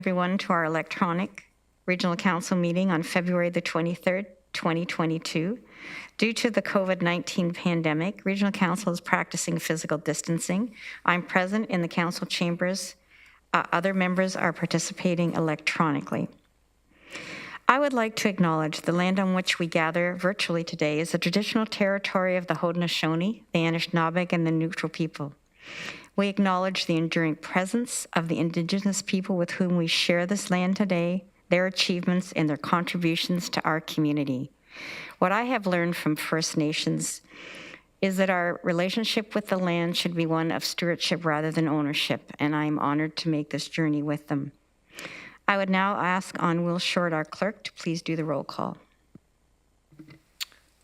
Everyone to our electronic Regional Council meeting on February the 23rd, 2022. Due to the COVID-19 pandemic, Regional Council is practicing physical distancing. I'm present in the council chambers. Other members are participating electronically. I would like to acknowledge the land on which we gather virtually today is the traditional territory of the Haudenosaunee, the Anishinaabe, and the Neutral people. We acknowledge the enduring presence of the Indigenous people with whom we share this land today, their achievements, and their contributions to our community. What I have learned from First Nations is that our relationship with the land should be one of stewardship rather than ownership, and I am honored to make this journey with them. I would now ask on Will Short, our clerk, to please do the roll call.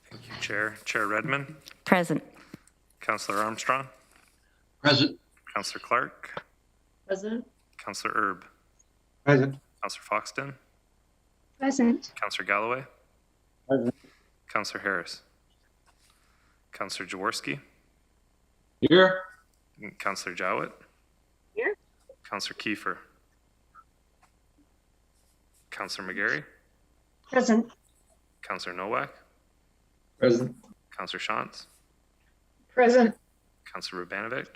Thank you, Chair. Chair Redmond. Present. Councillor Armstrong. Present. Councillor Clark. Present. Councillor Erb. Present. Councillor Foxton. Present. Councillor Galloway. Present. Councillor Harris. Councillor Jaworski. Here. Councillor Jowett. Here. Councillor Kiefer. Councillor McGarry. Present. Councillor Nowak. Present. Councillor Shantz. Present. Councillor Rubanovic.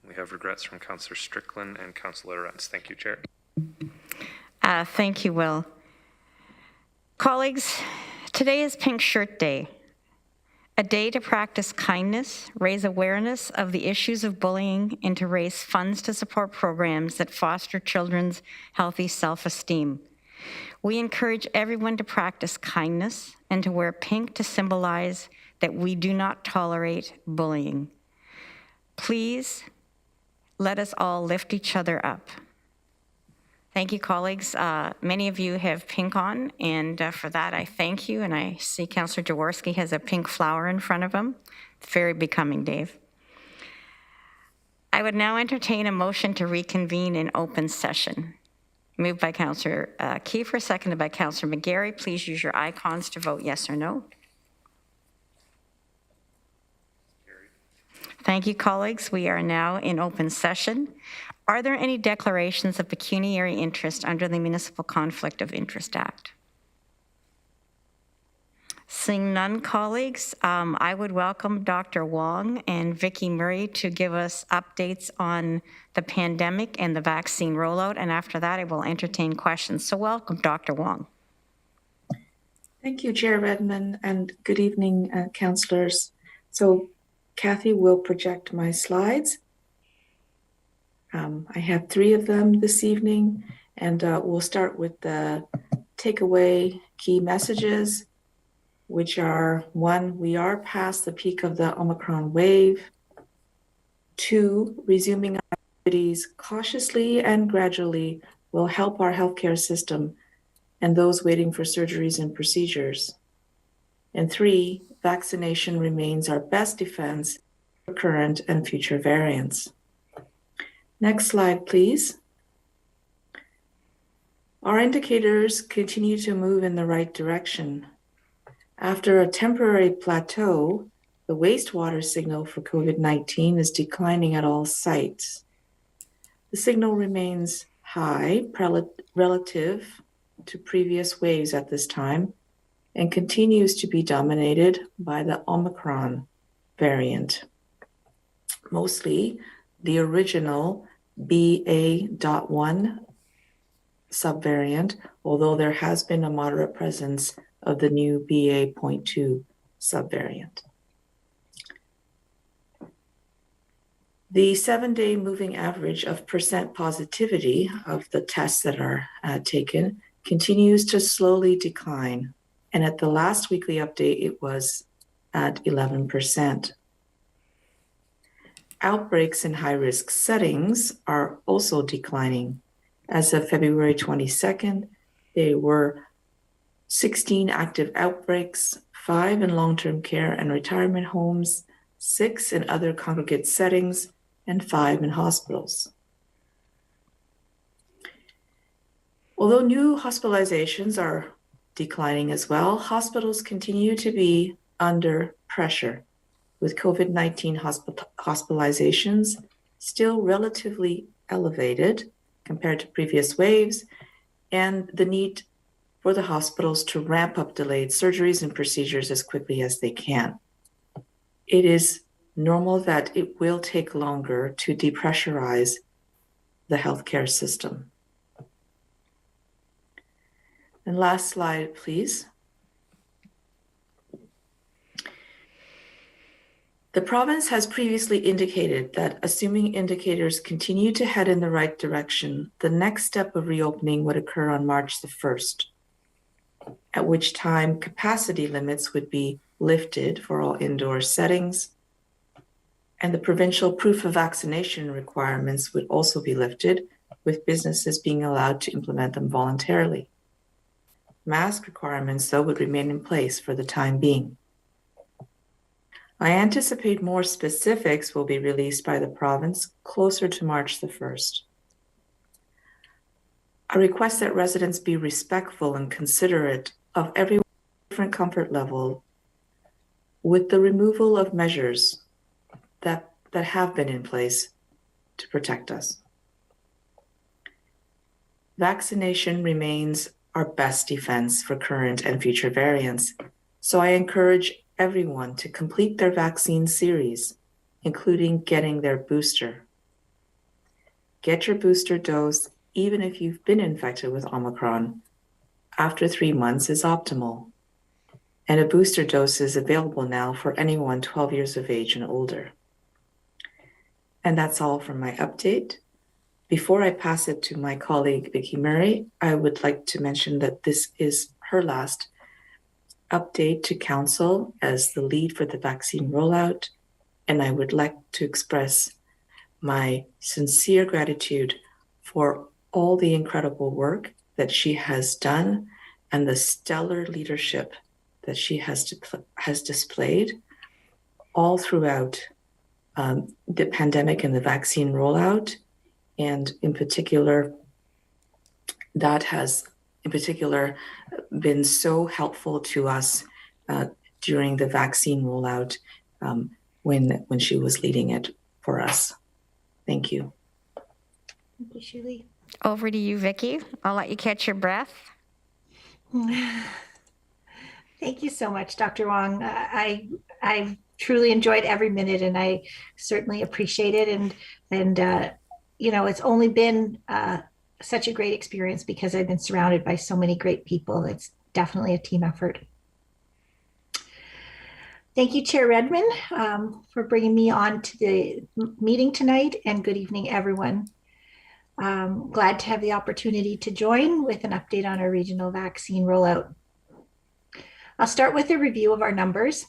We have regrets from Councillor Strickland and Councillor Lorentz. Thank you, Chair. Thank you, Will. Colleagues, today is Pink Shirt Day, a day to practice kindness, raise awareness of the issues of bullying, and to raise funds to support programs that foster children's healthy self-esteem. We encourage everyone to practice kindness and to wear pink to symbolize that we do not tolerate bullying. Please let us all lift each other up. Thank you, colleagues. Many of you have pink on, and for that I thank you. And I see Councillor Jaworski has a pink flower in front of him. It's very becoming, Dave. I would now entertain a motion to reconvene in open session. Moved by Councillor Kiefer, seconded by Councillor McGarry. Please use your icons to vote yes or no. Thank you, colleagues. We are now in open session. Are there any declarations of pecuniary interest under the Municipal Conflict of Interest Act? Seeing none, colleagues, I would welcome Dr. Wong and Vicki Murray to give us updates on the pandemic and the vaccine rollout, and after that I will entertain questions. So welcome, Dr. Wong. Thank you, Chair Redmond, and good evening, councillors. So Kathy will project my slides. I have 3 of them this evening, and we'll start with the takeaway key messages, which are 1, we are past the peak of the Omicron wave. 2, resuming activities cautiously and gradually will help our healthcare system and those waiting for surgeries and procedures. And 3, vaccination remains our best defense for current and future variants. Next slide, please. Our indicators continue to move in the right direction. After a temporary plateau, the wastewater signal for COVID-19 is declining at all sites. The signal remains high relative to previous waves at this time and continues to be dominated by the Omicron variant. Mostly the original BA.1 subvariant, although there has been a moderate presence of the new BA.2 subvariant. The 7-day moving average of percent positivity of the tests that are taken continues to slowly decline. And at the last weekly update, it was at 11%. Outbreaks in high-risk settings are also declining. As of February 22nd, there were 16 active outbreaks, 5 in long-term care and retirement homes, 6 in other congregate settings, and 5 in hospitals. Although new hospitalizations are declining as well, hospitals continue to be under pressure, with COVID-19 hospitalizations still relatively elevated compared to previous waves, and the need for the hospitals to ramp up delayed surgeries and procedures as quickly as they can. It is normal that it will take longer to depressurize the healthcare system. And last slide, please. The province has previously indicated that assuming indicators continue to head in the right direction, the next step of reopening would occur on March the 1st, at which time capacity limits would be lifted for all indoor settings, and the provincial proof of vaccination requirements would also be lifted, with businesses being allowed to implement them voluntarily. Mask requirements, though, would remain in place for the time being. I anticipate more specifics will be released by the province closer to March the 1st. I request that residents be respectful and considerate of everyone's different comfort level with the removal of measures that have been in place to protect us. Vaccination remains our best defense for current and future variants, so I encourage everyone to complete their vaccine series, including getting their booster. Get your booster dose, even if you've been infected with Omicron, after 3 months is optimal. And a booster dose is available now for anyone 12 years of age and older. And that's all from my update. Before I pass it to my colleague, Pecuniary, I would like to mention that this is her last update to Council as the lead for the vaccine rollout, and I would like to express my sincere gratitude for all the incredible work that she has done and the stellar leadership that she has displayed all throughout the pandemic and the vaccine rollout, and in particular, that has been so helpful to us during the vaccine rollout when she was leading it for us. Thank you. Thank you, Shuli. Over to you, Vicki. I'll let you catch your breath. Thank you so much, Dr. Wong. I truly enjoyed every minute, and I certainly appreciate it. And it's only been such a great experience because I've been surrounded by so many great people. It's definitely a team effort. Thank you, Chair Redmond, for bringing me on to the meeting tonight, and good evening, everyone. Glad to have the opportunity to join with an update on our regional vaccine rollout. I'll start with a review of our numbers.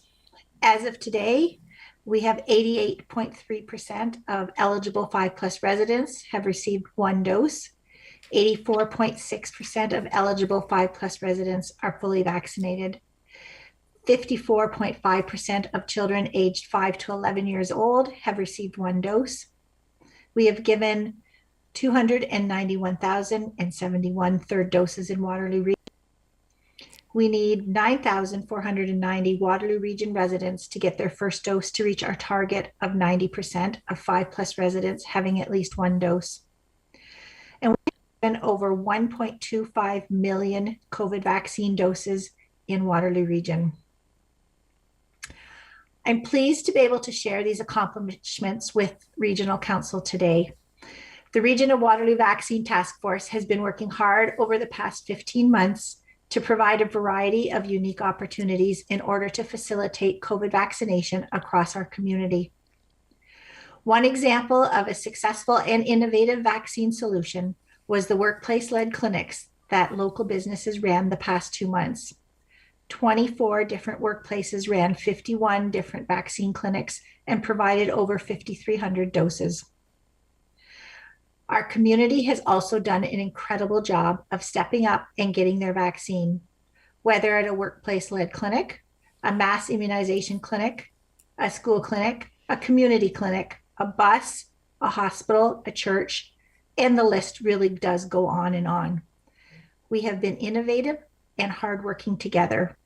As of today, we have 88.3% of eligible 5+ residents have received 1 dose. 84.6% of eligible 5+ residents are fully vaccinated. 54.5% of children aged 5 to 11 years old have received 1 dose. We have given 291,071 third doses in Waterloo region. We need 9,490 Waterloo region residents to get their first dose to reach our target of 90% of 5+ residents having at least 1 dose. And we have given over 1.25 million COVID vaccine doses in Waterloo region. I'm pleased to be able to share these accomplishments with Regional Council today. The Region of Waterloo Vaccine Task Force has been working hard over the past 15 months to provide a variety of unique opportunities in order to facilitate COVID vaccination across our community. One example of a successful and innovative vaccine solution was the workplace-led clinics that local businesses ran the past 2 months. 24 different workplaces ran 51 different vaccine clinics and provided over 5,300 doses. Our community has also done an incredible job of stepping up and getting their vaccine, whether at a workplace-led clinic, a mass immunization clinic, a school clinic, a community clinic, a bus, a hospital, a church, and the list really does go on and on. We have been innovative and hardworking together.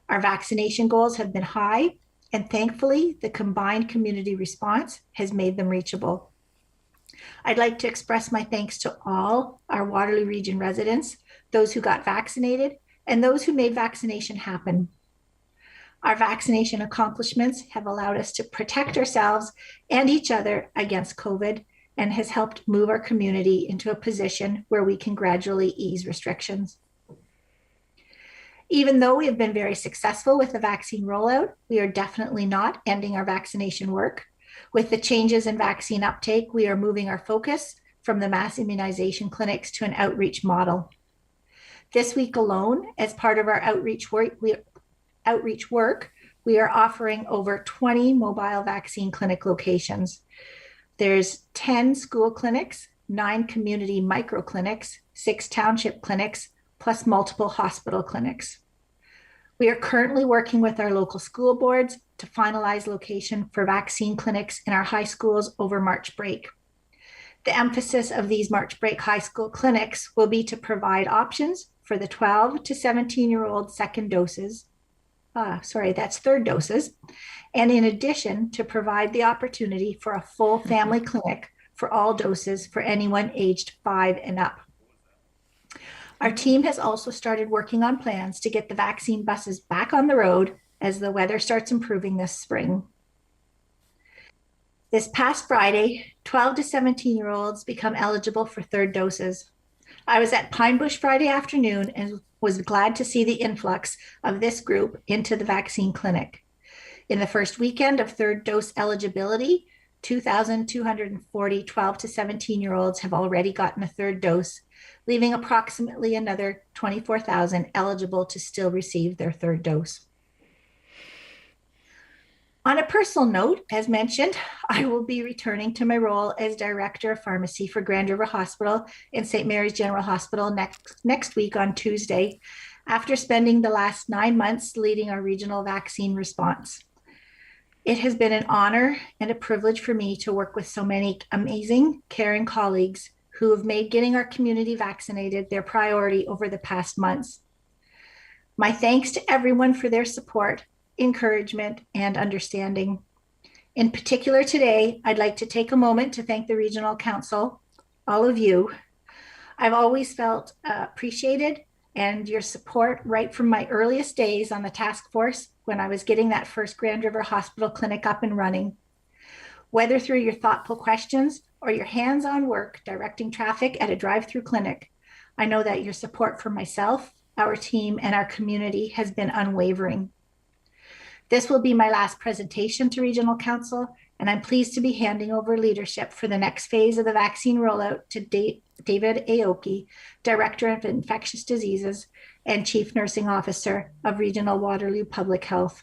Our vaccination goals have been high, and thankfully, the combined community response has made them reachable. I'd like to express my thanks to all our Waterloo Region residents, those who got vaccinated, and those who made vaccination happen. Our vaccination accomplishments have allowed us to protect ourselves and each other against COVID and has helped move our community into a position where we can gradually ease restrictions. Even though we have been very successful with the vaccine rollout, we are definitely not ending our vaccination work. With the changes in vaccine uptake, we are moving our focus from the mass immunization clinics to an outreach model. This week alone, as part of our outreach work, we are offering over 20 mobile vaccine clinic locations. There's 10 school clinics, 9 community micro clinics, 6 township clinics, plus multiple hospital clinics. We are currently working with our local school boards to finalize location for vaccine clinics in our high schools over March break. The emphasis of these March break high school clinics will be to provide options for the 12 to 17-year-old third doses, and in addition to provide the opportunity for a full family clinic for all doses for anyone aged 5 and up. Our team has also started working on plans to get the vaccine buses back on the road as the weather starts improving this spring. This past Friday, 12 to 17-year-olds become eligible for third doses. I was at Pine Bush Friday afternoon and was glad to see the influx of this group into the vaccine clinic. In the first weekend of third dose eligibility, 2,240 12 to 17-year-olds have already gotten a third dose, leaving approximately another 24,000 eligible to still receive their third dose. On a personal note, as mentioned, I will be returning to my role as Director of Pharmacy for Grand River Hospital and St. Mary's General Hospital next week on Tuesday, after spending the last 9 months leading our regional vaccine response. It has been an honor and a privilege for me to work with so many amazing, caring colleagues who have made getting our community vaccinated their priority over the past months. My thanks to everyone for their support, encouragement, and understanding. In particular today, I'd like to take a moment to thank the Regional Council, all of you. I've always felt appreciated and your support right from my earliest days on the task force when I was getting that first Grand River Hospital clinic up and running. Whether through your thoughtful questions or your hands-on work directing traffic at a drive-through clinic, I know that your support for myself, our team, and our community has been unwavering. This will be my last presentation to Regional Council, and I'm pleased to be handing over leadership for the next phase of the vaccine rollout to David Aoki, Director of Infectious Diseases and Chief Nursing Officer of Regional Waterloo Public Health.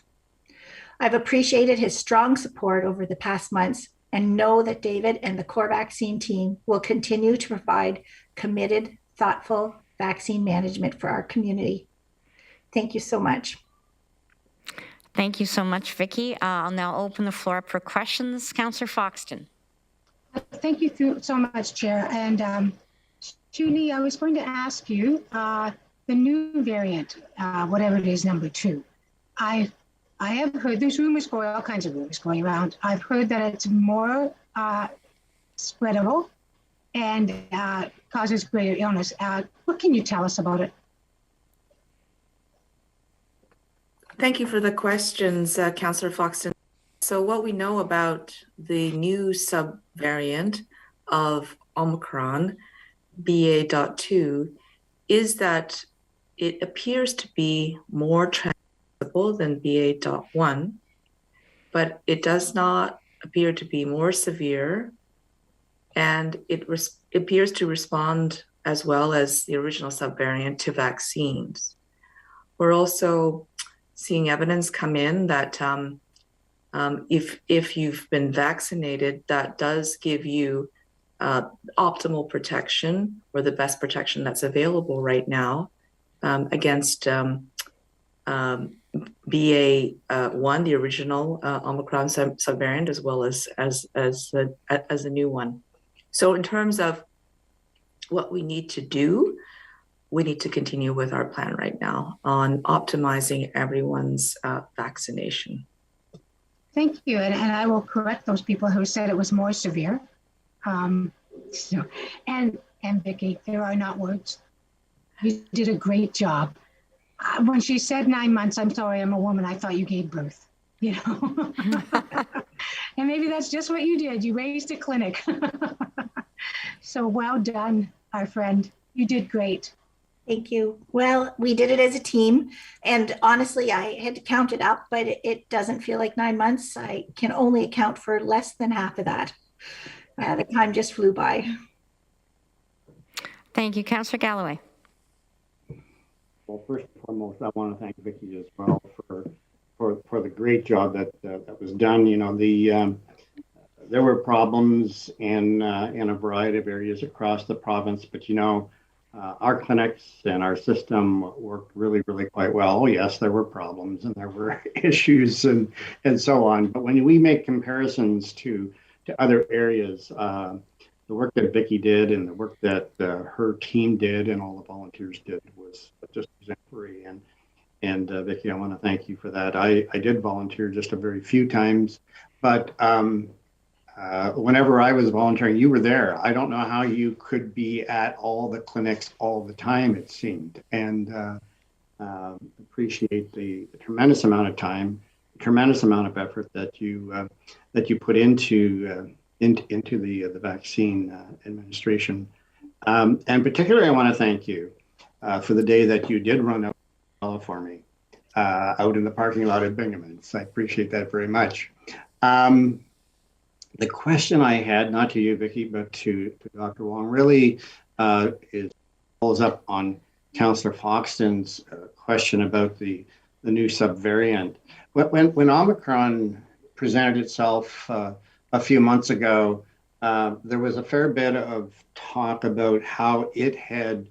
I've appreciated his strong support over the past months and know that David and the core vaccine team will continue to provide committed, thoughtful vaccine management for our community. Thank you so much. Thank you so much, Vicki. I'll now open the floor up for questions. Councillor Foxton. Thank you so much, Chair. And Julie, I was going to ask you, the new variant, whatever it is, number 2. I have heard, there's rumors going, all kinds of rumors going around. I've heard that it's more spreadable and causes greater illness. What can you tell us about it? Thank you for the questions, Councillor Foxton. So what we know about the new subvariant of Omicron, BA.2, is that it appears to be more transmissible than BA.1, but it does not appear to be more severe, and it appears to respond as well as the original subvariant to vaccines. We're also seeing evidence come in that if you've been vaccinated, that does give you optimal protection, or the best protection that's available right now against BA1, the original Omicron subvariant, as well as a new one. So in terms of what we need to do, we need to continue with our plan right now on optimizing everyone's vaccination. Thank you. And I will correct those people who said it was more severe. So, and Vicky, there are not words. You did a great job. When she said 9 months, I'm sorry, I'm a woman. I thought you gave birth, you know. And maybe that's just what you did. You raised a clinic. So well done, our friend. You did great. Thank you. Well, we did it as a team. And honestly, I had to count it up, but it doesn't feel like 9 months. I can only account for less than half of that. The time just flew by. Thank you. Councillor Galloway. Well, first and foremost, I want to thank Vicky as well for the great job that was done. You know, there were problems in a variety of areas across the province, but you know, our clinics and our system worked really, really quite well. Oh, yes, there were problems and there were issues and so on. But when we make comparisons to other areas, the work that Vicky did and the work that her team did and all the volunteers did was just exemplary. And Vicky, I want to thank you for that. I did volunteer just a very few times, but whenever I was volunteering, you were there. I don't know how you could be at all the clinics all the time, it seemed. And appreciate the tremendous amount of time, tremendous amount of effort that you put into the vaccine administration. And particularly, I want to thank you for the day that you did run out for me out in the parking lot at Bingham's. I appreciate that very much. The question I had, not to you, Vicky, but to Dr. Wong, really follows up on Councillor Foxton's question about the new subvariant. When Omicron presented itself a few months ago, there was a fair bit of talk about how it had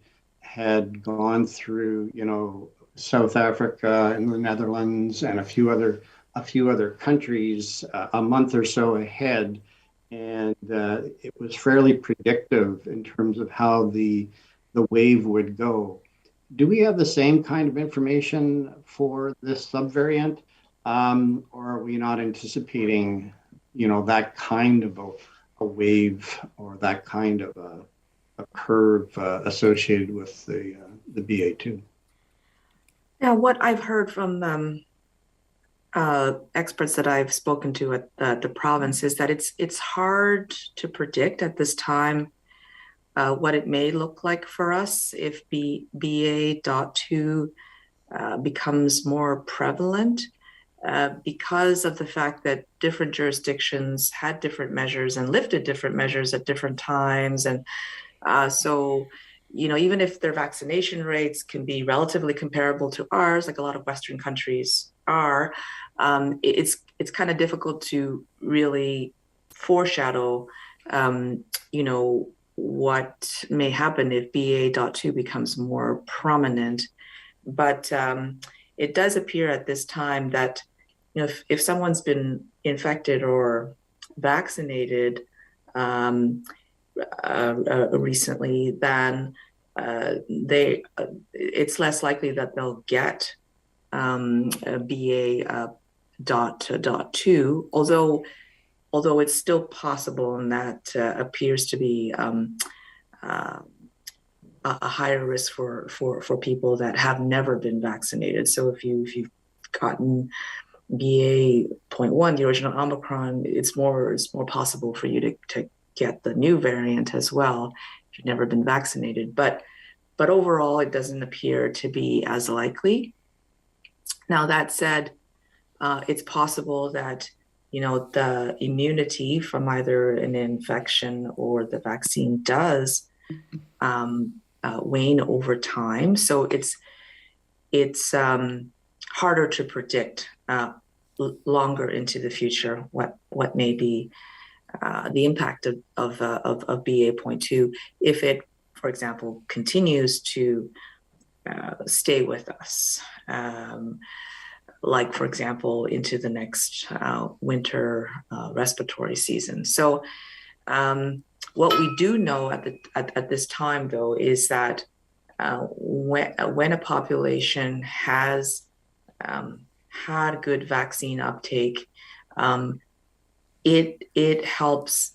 gone through, you know, South Africa and the Netherlands and a few other countries a month or so ahead, and it was fairly predictive in terms of how the wave would go. Do we have the same kind of information for this subvariant, or are we not anticipating, you know, that kind of a wave or that kind of a curve associated with the BA2? Yeah, what I've heard from experts that I've spoken to at the province is that it's hard to predict at this time what it may look like for us if BA.2 becomes more prevalent, because of the fact that different jurisdictions had different measures and lifted different measures at different times. And so, you know, even if their vaccination rates can be relatively comparable to ours, like a lot of Western countries are, it's kind of difficult to really foreshadow, you know, what may happen if BA.2 becomes more prominent. But it does appear at this time that, you know, if someone's been infected or vaccinated recently, then it's less likely that they'll get BA.2, although it's still possible, and that appears to be a higher risk for people that have never been vaccinated. So if you've gotten BA.1, the original Omicron, it's more possible for you to get the new variant as well if you've never been vaccinated. But overall, it doesn't appear to be as likely. Now, that said, it's possible that, you know, the immunity from either an infection or the vaccine does wane over time. So it's harder to predict longer into the future what may be the impact of BA.2 if it, for example, continues to stay with us, like, for example, into the next winter respiratory season. So what we do know at this time, though, is that when a population has had good vaccine uptake, it helps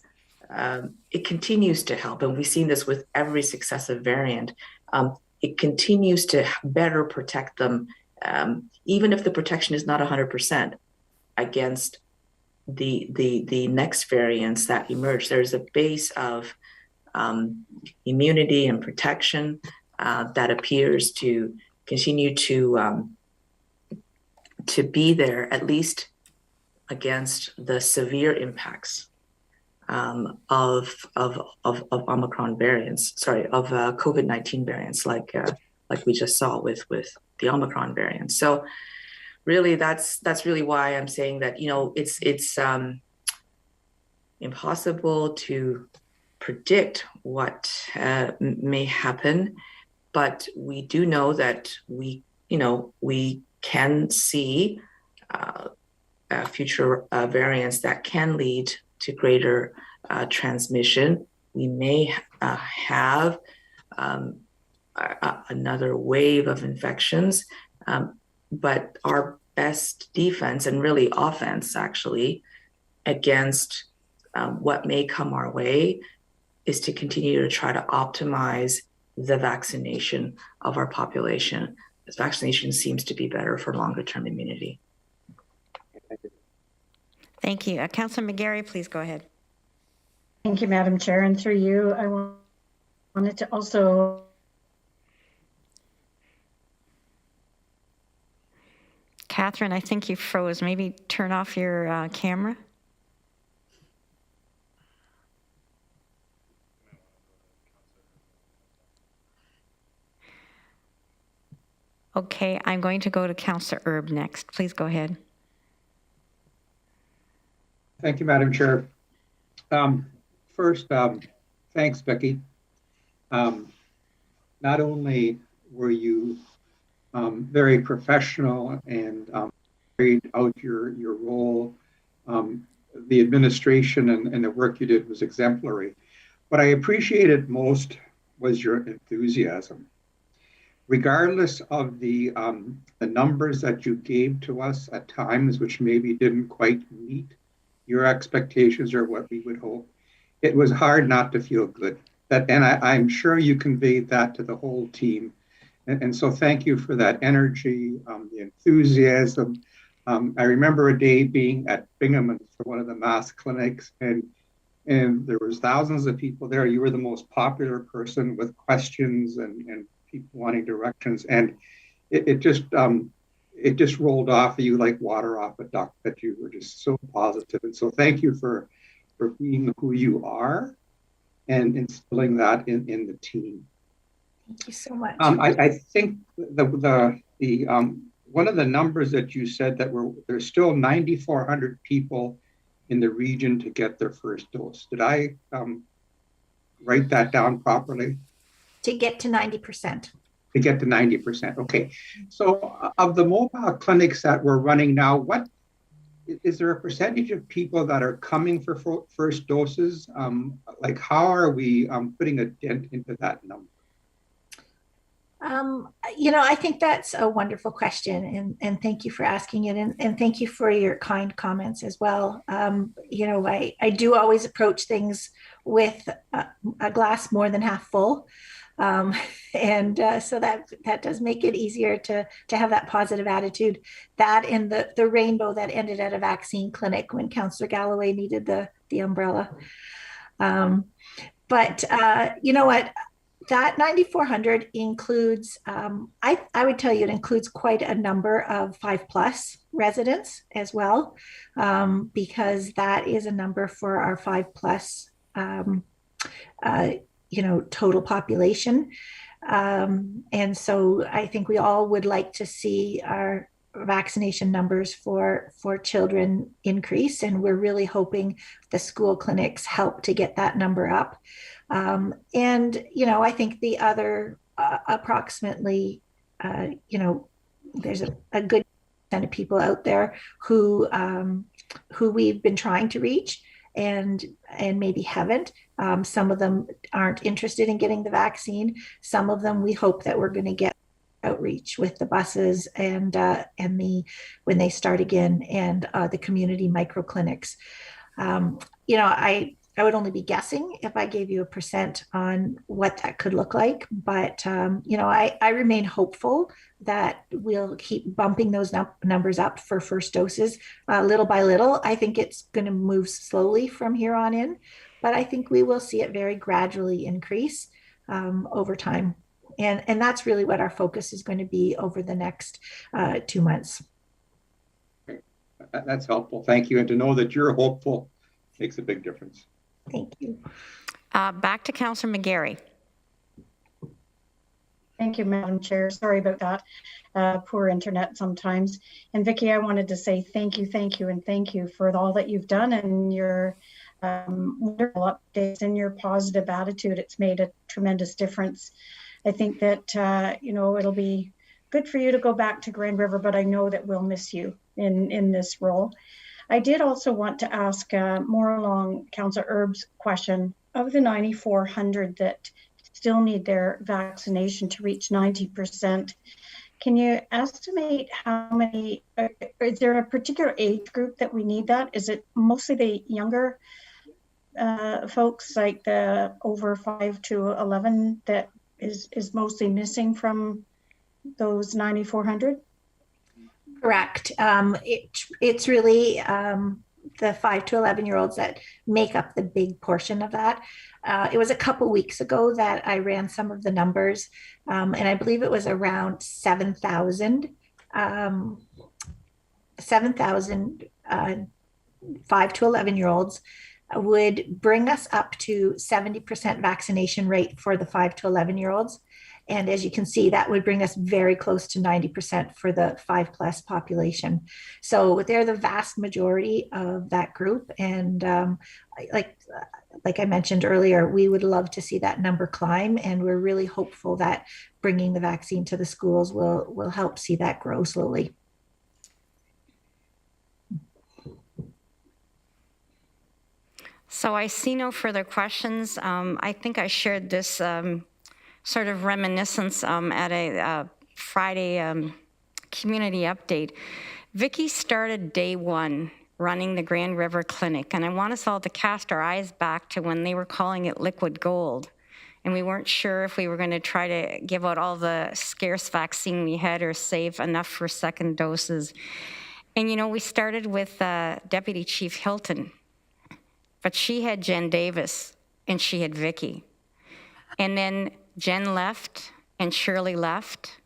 it continues to help. And we've seen this with every successive variant. It continues to better protect them, even if the protection is not 100% against the next variants that emerge. There's a base of immunity and protection that appears to continue to be there, at least against the severe impacts of Omicron variants. Of COVID-19 variants, like we just saw with the Omicron variant. So really, that's really why I'm saying that, you know, it's impossible to predict what may happen, but we do know that we can see future variants that can lead to greater transmission. We may have another wave of infections, but our best defense, and really offense actually, against what may come our way is to continue to try to optimize the vaccination of our population, as vaccination seems to be better for longer term immunity. Thank you. Councillor McGarry, please go ahead. Thank you, Madam Chair. And through you, I wanted to also Catherine, I think you froze. Maybe turn off your camera. Okay, I'm going to go to Councillor Erb next. Please go ahead. Thank you, Madam Chair. First, thanks, Becky. Not only were you very professional and carried out your role, the administration and the work you did was exemplary. What I appreciated most was your enthusiasm. Regardless of the numbers that you gave to us at times, which maybe didn't quite meet your expectations or what we would hope, it was hard not to feel good. And I'm sure you conveyed that to the whole team. And so thank you for that energy, the enthusiasm. I remember a day being at Binghamton for one of the mass clinics, and there was thousands of people there. You were the most popular person with questions and people wanting directions, and it just rolled off of you like water off a duck, that you were just so positive. And so thank you for being who you are and instilling that in the team. Thank you so much. I think the one of the numbers that you said that there's still 9,400 people in the region to get their first dose. Did I write that down properly? To get to 90%. To get to 90%. Okay. So of the mobile clinics that we're running now, what is there a percentage of people that are coming for first doses? Like how are we putting a dent into that number? I think that's a wonderful question, and thank you for asking it, and thank you for your kind comments as well. I do always approach things with a glass more than half full. So that does make it easier to have that positive attitude. That and the rainbow that ended at a vaccine clinic when Councillor Galloway needed the umbrella. But you know what? That 9,400 includes, I would tell you it includes quite a number of 5+ residents as well, because that is a number for our 5+ total population. And so I think we all would like to see our vaccination numbers for children increase, and we're really hoping the school clinics help to get that number up. I think the other approximately, there's a good percent of people out there who we've been trying to reach and maybe haven't. Some of them aren't interested in getting the vaccine. Some of them we hope that we're going to get outreach with the buses and when they start again, and the community micro clinics. I would only be guessing if I gave you a percent on what that could look like. But, I remain hopeful that we'll keep bumping those numbers up for first doses little by little. I think it's going to move slowly from here on in, but I think we will see it very gradually increase over time. And that's really what our focus is going to be over the next 2 months. That's helpful. Thank you. And to know that you're hopeful makes a big difference. Thank you. Back to Councillor McGarry. Thank you, Madam Chair. Sorry about that. Poor internet sometimes. And Vicki, I wanted to say thank you, and thank you for all that you've done and your wonderful updates and your positive attitude. It's made a tremendous difference. I think that, it'll be good for you to go back to Grand River, but I know that we'll miss you in this role. I did also want to ask more along Councillor Erb's question of the 9,400 that still need their vaccination to reach 90%. Can you estimate how many, is there a particular age group that we need that? Is it mostly the younger folks, like the over 5 to 11 that is mostly missing from those 9,400? Correct. It's really the 5 to 11-year-olds that make up the big portion of that. It was a couple weeks ago that I ran some of the numbers, and I believe it was around 7,000 5 to 11-year-olds would bring us up to 70% vaccination rate for the 5 to 11-year-olds. And as you can see, that would bring us very close to 90% for the 5+ population. So they're the vast majority of that group. And like I mentioned earlier, we would love to see that number climb. And we're really hopeful that bringing the vaccine to the schools will help see that grow slowly. So I see no further questions. I think I shared this sort of reminiscence at a Friday community update. Vicki started day one running the Grand River Clinic, and I want us all to cast our eyes back to when they were calling it liquid gold. And we weren't sure if we were going to try to give out all the scarce vaccine we had or save enough for second doses. And we started with Deputy Chief Hilton, but she had Jen Davis and she had Vicki. And then Jen left and Shirley left,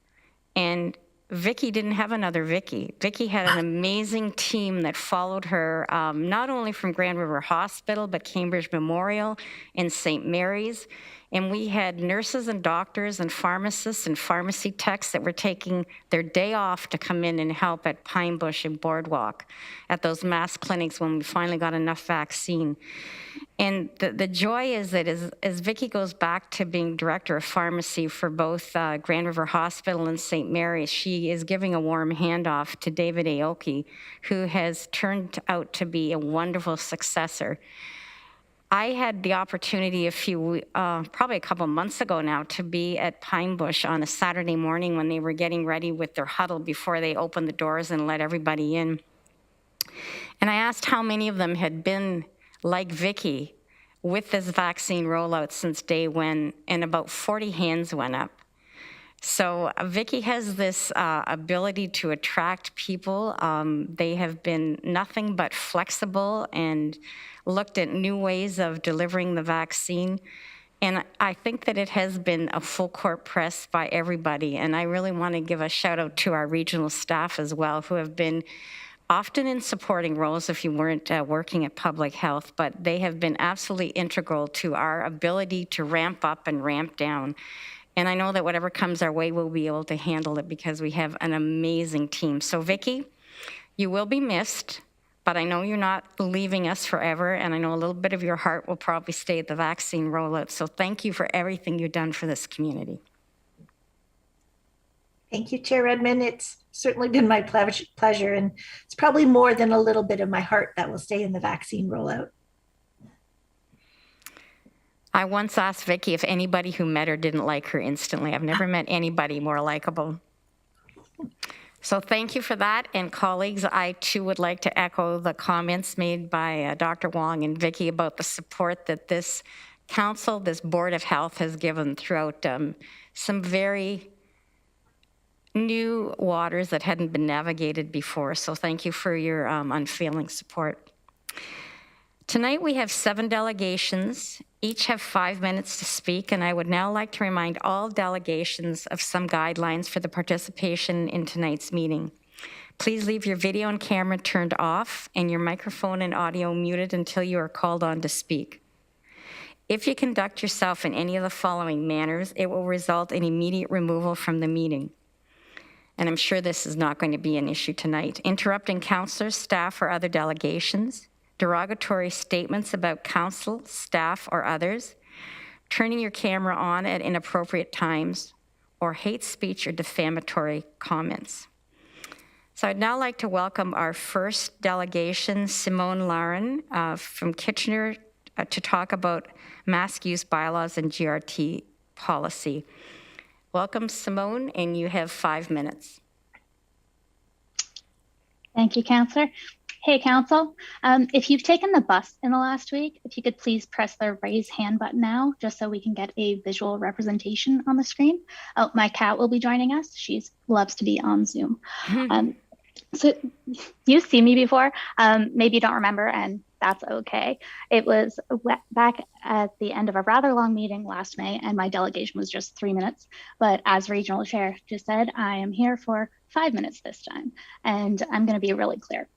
and Vicki didn't have another Vicki. Vicki had an amazing team that followed her, not only from Grand River Hospital, but Cambridge Memorial and St. Mary's. And we had nurses and doctors and pharmacists and pharmacy techs that were taking their day off to come in and help at Pine Bush and Boardwalk at those mass clinics when we finally got enough vaccine. And the joy is that as Vicki goes back to being director of pharmacy for both Grand River Hospital and St. Mary's, she is giving a warm handoff to David Aoki, who has turned out to be a wonderful successor. I had the opportunity probably a couple months ago now, to be at Pine Bush on a Saturday morning when they were getting ready with their huddle before they opened the doors and let everybody in. And I asked how many of them had been like Vicki with this vaccine rollout since day one, and about 40 hands went up. So Vicki has this ability to attract people. They have been nothing but flexible and looked at new ways of delivering the vaccine. And I think that it has been a full court press by everybody. And I really want to give a shout out to our regional staff as well, who have been often in supporting roles if you weren't working at public health, but they have been absolutely integral to our ability to ramp up and ramp down. And I know that whatever comes our way, we'll be able to handle it because we have an amazing team. So Vicki, you will be missed, but I know you're not leaving us forever, and I know a little bit of your heart will probably stay at the vaccine rollout. So thank you for everything you've done for this community. Thank you, Chair Redmond. It's certainly been my pleasure, and it's probably more than a little bit of my heart that will stay in the vaccine rollout. I once asked Vicki if anybody who met her didn't like her instantly. I've never met anybody more likable. So thank you for that. And colleagues, I too would like to echo the comments made by Dr. Wong and Vicky about the support that this council, this Board of Health has given throughout some very new waters that hadn't been navigated before. So thank you for your unfailing support. Tonight we have 7 delegations. Each have 5 minutes to speak, and I would now like to remind all delegations of some guidelines for the participation in tonight's meeting. Please leave your video and camera turned off and your microphone and audio muted until you are called on to speak. If you conduct yourself in any of the following manners, it will result in immediate removal from the meeting. And I'm sure this is not going to be an issue tonight. Interrupting councillors, staff, or other delegations, derogatory statements about council, staff, or others, turning your camera on at inappropriate times, or hate speech or defamatory comments. So I'd now like to welcome our first delegation, Simone Larin from Kitchener, to talk about mask use bylaws and GRT policy. Welcome, Simone, and you have 5 minutes. Thank you, Councillor. Hey, Council. If you've taken the bus in the last week, if you could please press the raise hand button now, just so we can get a visual representation on the screen. Oh, my cat will be joining us. She loves to be on Zoom. So you've seen me before. Maybe you don't remember, and that's okay. It was back at the end of a rather long meeting last May, and my delegation was just 3 minutes. But as regional chair just said, I am here for 5 minutes this time, and I'm going to be really clear.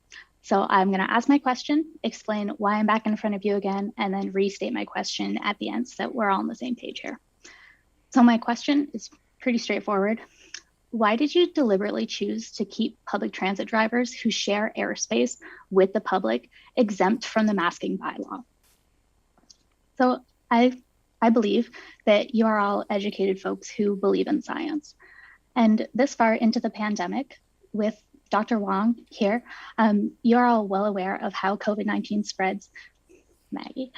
So I'm going to ask my question, explain why I'm back in front of you again, and then restate my question at the end so that we're all on the same page here. So my question is pretty straightforward. Why did you deliberately choose to keep public transit drivers who share airspace with the public exempt from the masking bylaw? So I believe that you are all educated folks who believe in science. And this far into the pandemic, with Dr. Wong here, you're all well aware of how COVID-19 spreads, Maggie,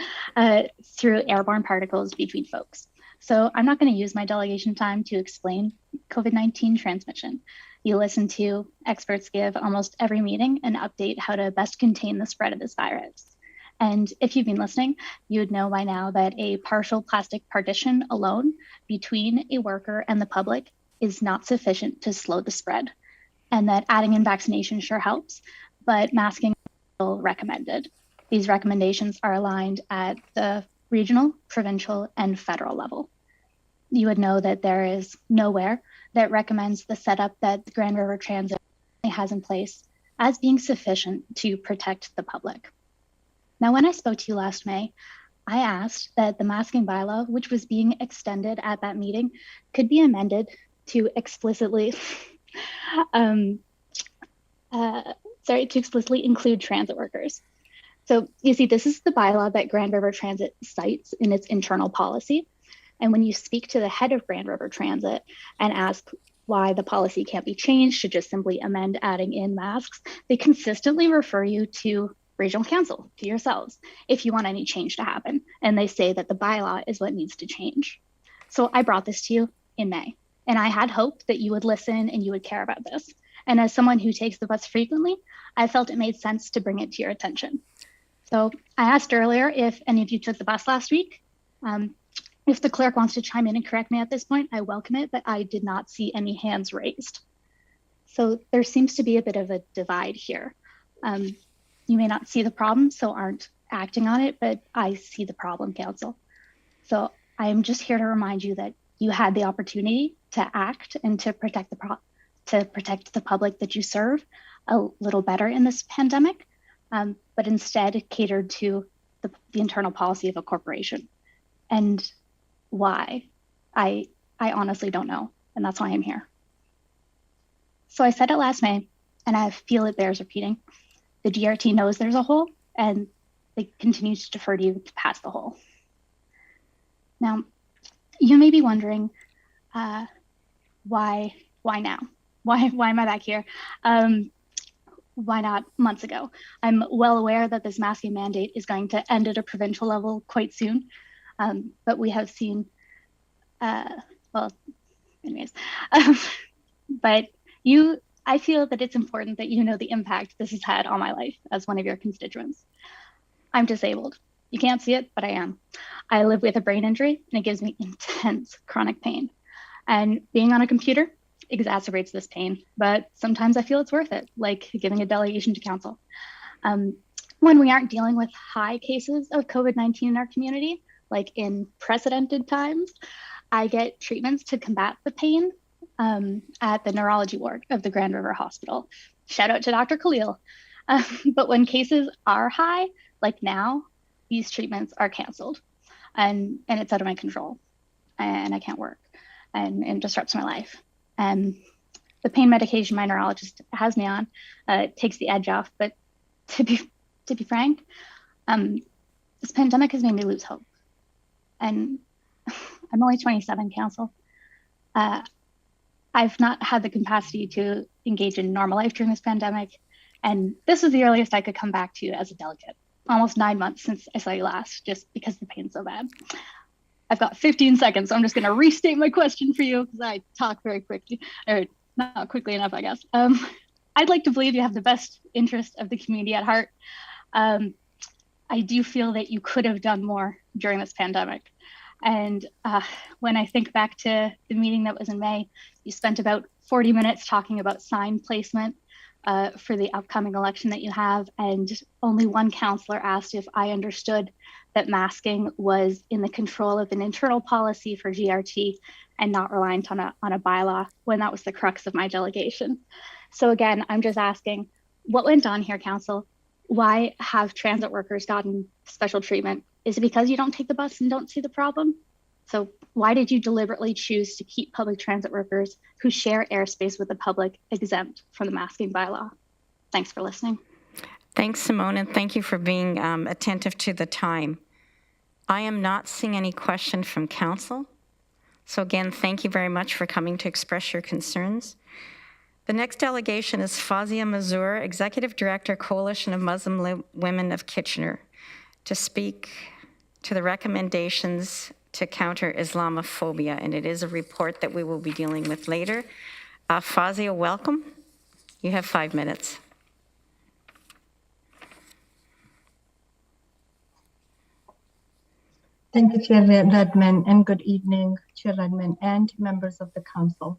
through airborne particles between folks. So I'm not going to use my delegation time to explain COVID-19 transmission. You listen to experts give almost every meeting an update how to best contain the spread of this virus. And if you've been listening, you would know by now that a partial plastic partition alone between a worker and the public is not sufficient to slow the spread, and that adding in vaccination sure helps, but masking is still recommended. These recommendations are aligned at the regional, provincial, and federal level. You would know that there is nowhere that recommends the setup that the Grand River Transit has in place as being sufficient to protect the public. Now, when I spoke to you last May, I asked that the masking bylaw, which was being extended at that meeting, could be amended to explicitly include transit workers. So you see, this is the bylaw that Grand River Transit cites in its internal policy. And when you speak to the head of Grand River Transit and ask why the policy can't be changed to just simply amend adding in masks, they consistently refer you to regional council, to yourselves, if you want any change to happen. And they say that the bylaw is what needs to change. So I brought this to you in May, and I had hoped that you would listen and you would care about this. And as someone who takes the bus frequently, I felt it made sense to bring it to your attention. So I asked earlier if any of you took the bus last week. If the clerk wants to chime in and correct me at this point, I welcome it, but I did not see any hands raised. So there seems to be a bit of a divide here. You may not see the problem, so aren't acting on it, but I see the problem, Council. So I am just here to remind you that you had the opportunity to act and to protect the public that you serve a little better in this pandemic, but instead catered to the internal policy of a corporation. And why? I honestly don't know, and that's why I'm here. So I said it last May, and I feel it bears repeating. The GRT knows there's a hole, and they continue to defer to you to pass the hole. Now, you may be wondering, why now? Why am I back here? Why not months ago? I'm well aware that this masking mandate is going to end at a provincial level quite soon, but we have seen, but you I feel that it's important that you know the impact this has had on my life as one of your constituents. I'm disabled. You can't see it, but I am. I live with a brain injury and it gives me intense chronic pain. And being on a computer exacerbates this pain, but sometimes I feel it's worth it, like giving a delegation to council. When we aren't dealing with high cases of COVID-19 in our community, like in precedented times, I get treatments to combat the pain at the neurology ward of the Grand River Hospital. Shout out to Dr. Khalil. But when cases are high, like now, these treatments are canceled and it's out of my control and I can't work and disrupts my life. And the pain medication my neurologist has me on takes the edge off. But to be frank, this pandemic has made me lose hope. And I'm only 27, council. I've not had the capacity to engage in normal life during this pandemic. And this is the earliest I could come back to you as a delegate. Almost 9 months since I saw you last, just because the pain's so bad. I've got 15 seconds, so I'm just going to restate my question for you because I talk very quickly, or not quickly enough, I guess. I'd like to believe you have the best interest of the community at heart. I do feel that you could have done more during this pandemic. And when I think back to the meeting that was in May, you spent about 40 minutes talking about sign placement for the upcoming election that you have. And only one councillor asked if I understood that masking was in the control of an internal policy for GRT and not reliant on a bylaw, when that was the crux of my delegation. So again, I'm just asking, what went on here, council? Why have transit workers gotten special treatment? Is it because you don't take the bus and don't see the problem? So why did you deliberately choose to keep public transit workers who share airspace with the public exempt from the masking bylaw? Thanks for listening. Thanks, Simone, and thank you for being attentive to the time. I am not seeing any question from council. So again, thank you very much for coming to express your concerns. The next delegation is Fauzia Mazhar, Executive Director, Coalition of Muslim Women of Kitchener, to speak to the recommendations to counter Islamophobia, and it is a report that we will be dealing with later. Fauzia, welcome. You have 5 minutes. Thank you, Chair Radlein, and good evening, Chair Radlein and members of the Council.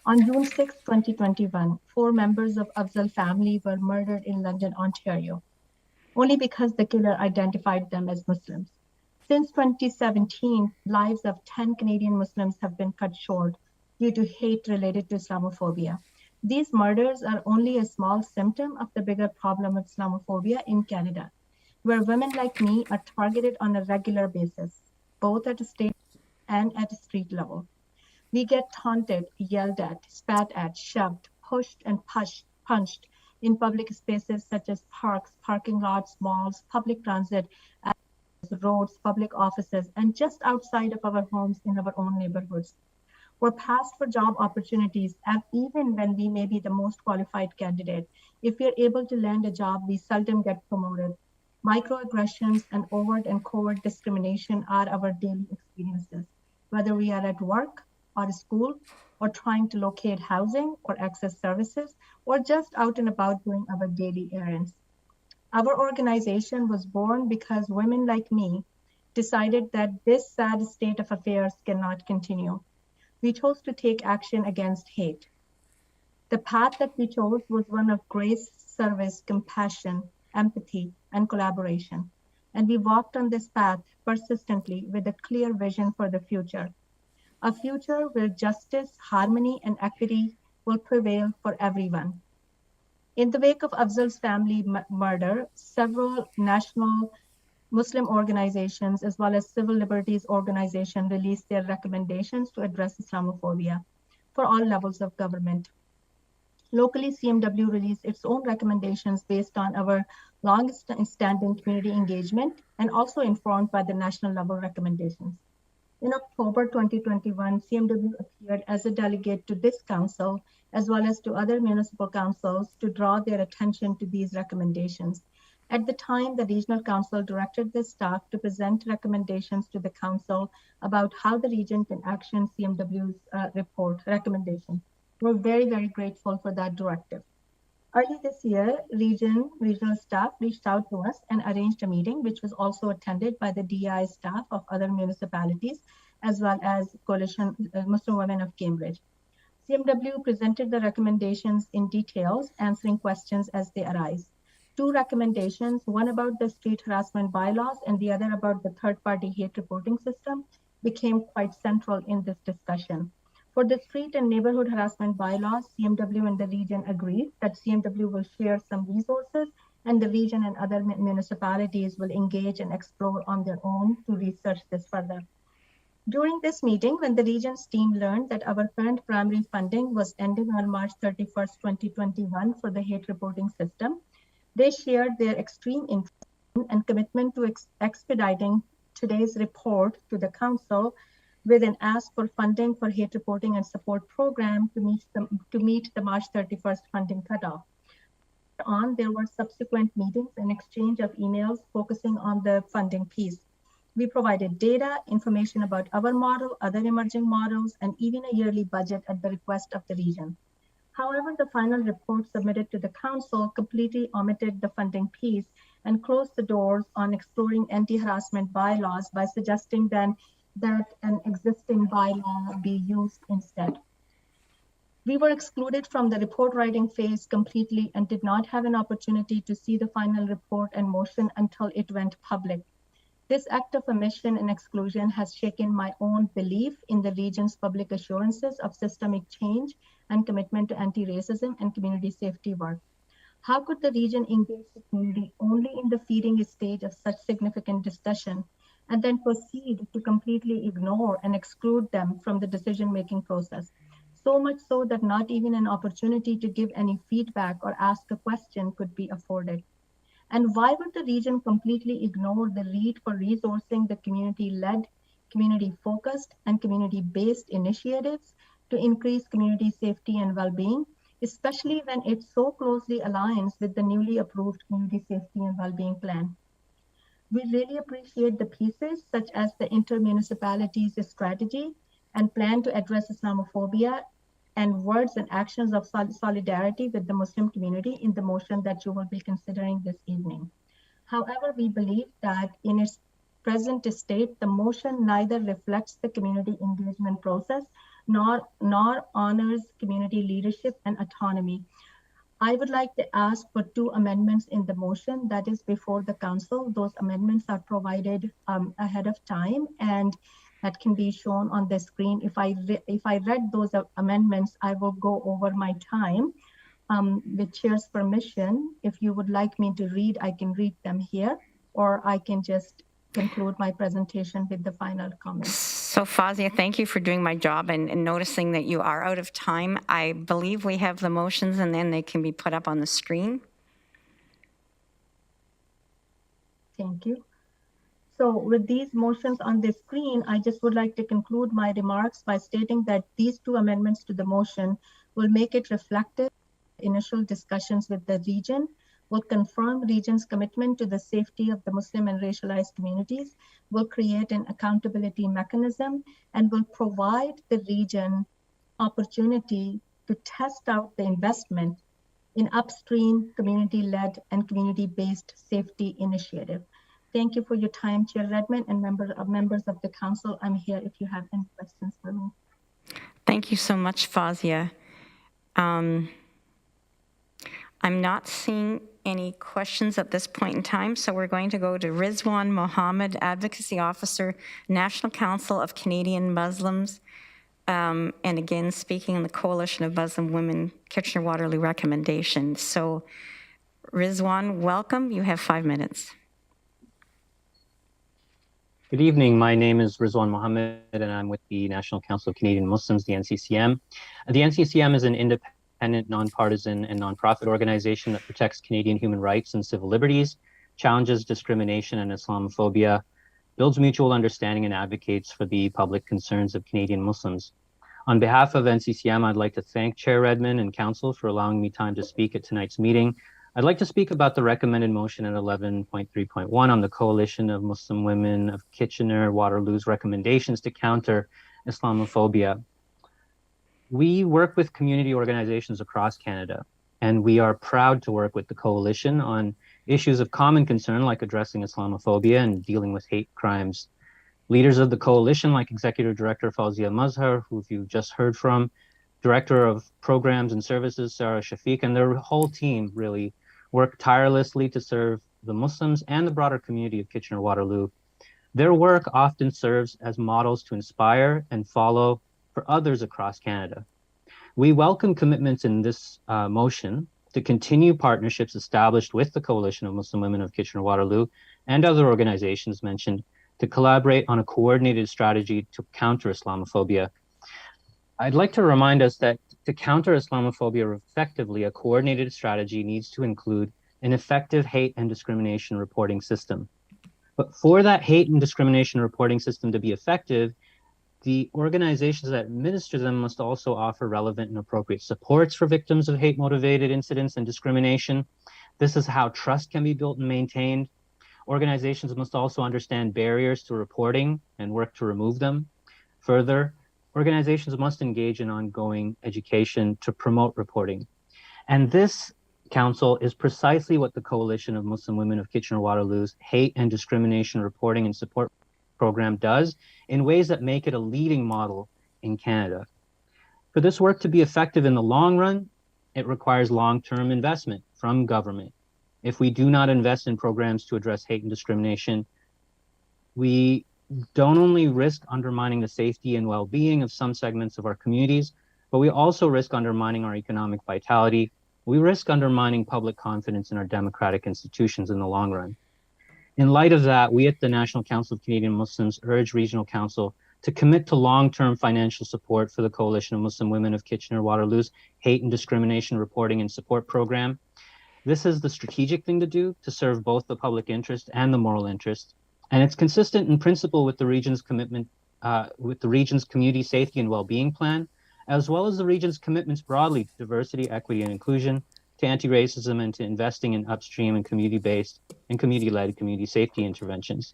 On June 6, 2021, 4 members of Afzal family were murdered in London, Ontario, only because the killer identified them as Muslims. Since 2017, lives of 10 Canadian Muslims have been cut short due to hate related to Islamophobia. These murders are only a small symptom of the bigger problem of Islamophobia in Canada, where women like me are targeted on a regular basis, both at a state and at a street level. We get taunted, yelled at, spat at, shoved, pushed, and punched in public spaces such as parks, parking lots, malls, public transit, roads, public offices, and just outside of our homes in our own neighborhoods. We're passed for job opportunities, and even when we may be the most qualified candidate, if we're able to land a job, we seldom get promoted. Microaggressions and overt and covert discrimination are our daily experiences, whether we are at work or school, or trying to locate housing or access services, or just out and about doing our daily errands. Our organization was born because women like me decided that this sad state of affairs cannot continue. We chose to take action against hate. The path that we chose was one of grace, service, compassion, empathy, and collaboration. And we walked on this path persistently with a clear vision for the future. A future where justice, harmony, and equity will prevail for everyone. In the wake of Afzal's family murder, several national Muslim organizations, as well as civil liberties organizations, released their recommendations to address Islamophobia for all levels of government. Locally, CMW released its own recommendations based on our long-standing community engagement and also informed by the national level recommendations. In October 2021, CMW appeared as a delegate to this council, as well as to other municipal councils, to draw their attention to these recommendations. At the time, the regional council directed the staff to present recommendations to the council about how the region can action CMW's report recommendation. We're very, very grateful for that directive. Early this year, regional staff reached out to us and arranged a meeting, which was also attended by the DI staff of other municipalities, as well as Coalition Muslim Women of Cambridge. CMW presented the recommendations in details, answering questions as they arise. Two recommendations, one about the street harassment bylaws and the other about the third-party hate reporting system, became quite central in this discussion. For the street and neighborhood harassment bylaws, CMW and the region agreed that CMW will share some resources and the region and other municipalities will engage and explore on their own to research this further. During this meeting, when the region's team learned that our current primary funding was ending on March 31st, 2021 for the hate reporting system, they shared their extreme interest and commitment to expediting today's report to the council with an ask for funding for hate reporting and support program to meet the March 31st funding cutoff. There were subsequent meetings and exchange of emails focusing on the funding piece. We provided data, information about our model, other emerging models, and even a yearly budget at the request of the region. However, the final report submitted to the council completely omitted the funding piece and closed the doors on exploring anti-harassment bylaws by suggesting then that an existing bylaw be used instead. We were excluded from the report writing phase completely and did not have an opportunity to see the final report and motion until it went public. This act of omission and exclusion has shaken my own belief in the region's public assurances of systemic change and commitment to anti-racism and community safety work. How could the region engage the community only in the feeding stage of such significant discussion and then proceed to completely ignore and exclude them from the decision-making process? So much so that not even an opportunity to give any feedback or ask a question could be afforded. And why would the region completely ignore the need for resourcing the community-led, community-focused, and community-based initiatives to increase community safety and well-being, especially when it so closely aligns with the newly approved Community Safety and Well-being Plan? We really appreciate the pieces such as the inter-municipalities strategy and plan to address Islamophobia and words and actions of solidarity with the Muslim community in the motion that you will be considering this evening. However, we believe that in its present state, the motion neither reflects the community engagement process nor honors community leadership and autonomy. I would like to ask for two amendments in the motion that is before the council. Those amendments are provided ahead of time and that can be shown on the screen. If I read those amendments, I will go over my time. With chair's permission, if you would like me to read, I can read them here, or I can just conclude my presentation with the final comments. So Fauzia, thank you for doing my job and noticing that you are out of time. I believe we have the motions and then they can be put up on the screen. Thank you. So with these motions on the screen, I just would like to conclude my remarks by stating that these two amendments to the motion will make it reflective of initial discussions with the region, will confirm region's commitment to the safety of the Muslim and racialized communities, will create an accountability mechanism, and will provide the region opportunity to test out the investment in upstream community-led and community-based safety initiative. Thank you for your time, Chair Redmond, and members of the council. I'm here if you have any questions for me. Thank you so much, Fauzia. I'm not seeing any questions at this point in time, so we're going to go to Rizwan Mohammad, Advocacy Officer, National Council of Canadian Muslims, and again, speaking in the Coalition of Muslim Women, Kitchener-Waterloo recommendation. So Rizwan, welcome. You have 5 minutes. Good evening. My name is Rizwan Mohammad, and I'm with the National Council of Canadian Muslims, the NCCM. The NCCM is an independent, nonpartisan, and nonprofit organization that protects Canadian human rights and civil liberties, challenges discrimination and Islamophobia, builds mutual understanding, and advocates for the public concerns of Canadian Muslims. On behalf of NCCM, I'd like to thank Chair Redmond and Council for allowing me time to speak at tonight's meeting. I'd like to speak about the recommended motion at 11.3.1 on the Coalition of Muslim Women of Kitchener-Waterloo's recommendations to counter Islamophobia. We work with community organizations across Canada, and we are proud to work with the Coalition on issues of common concern like addressing Islamophobia and dealing with hate crimes. Leaders of the Coalition like Executive Director Fauzia Mazhar, who you just heard from, Director of Programs and Services Sarah Shafiq, and their whole team really work tirelessly to serve the Muslims and the broader community of Kitchener-Waterloo. Their work often serves as models to inspire and follow for others across Canada. We welcome commitments in this motion to continue partnerships established with the Coalition of Muslim Women of Kitchener-Waterloo and other organizations mentioned to collaborate on a coordinated strategy to counter Islamophobia. I'd like to remind us that to counter Islamophobia effectively, a coordinated strategy needs to include an effective hate and discrimination reporting system. But for that hate and discrimination reporting system to be effective, the organizations that administer them must also offer relevant and appropriate supports for victims of hate-motivated incidents and discrimination. This is how trust can be built and maintained. Organizations must also understand barriers to reporting and work to remove them. Further, organizations must engage in ongoing education to promote reporting. And this, Council, is precisely what the Coalition of Muslim Women of Kitchener-Waterloo's Hate and Discrimination Reporting and Support Program does in ways that make it a leading model in Canada. For this work to be effective in the long run, it requires long-term investment from government. If we do not invest in programs to address hate and discrimination, we don't only risk undermining the safety and well-being of some segments of our communities, but we also risk undermining our economic vitality. We risk undermining public confidence in our democratic institutions in the long run. In light of that, we at the National Council of Canadian Muslims urge Regional Council to commit to long-term financial support for the Coalition of Muslim Women of Kitchener-Waterloo's Hate and Discrimination Reporting and Support Program. This is the strategic thing to do to serve both the public interest and the moral interest. And it's consistent in principle with the region's commitment, with the region's community safety and well-being plan, as well as the region's commitments broadly to diversity, equity, and inclusion, to anti-racism, and to investing in upstream and community-based and community-led community safety interventions.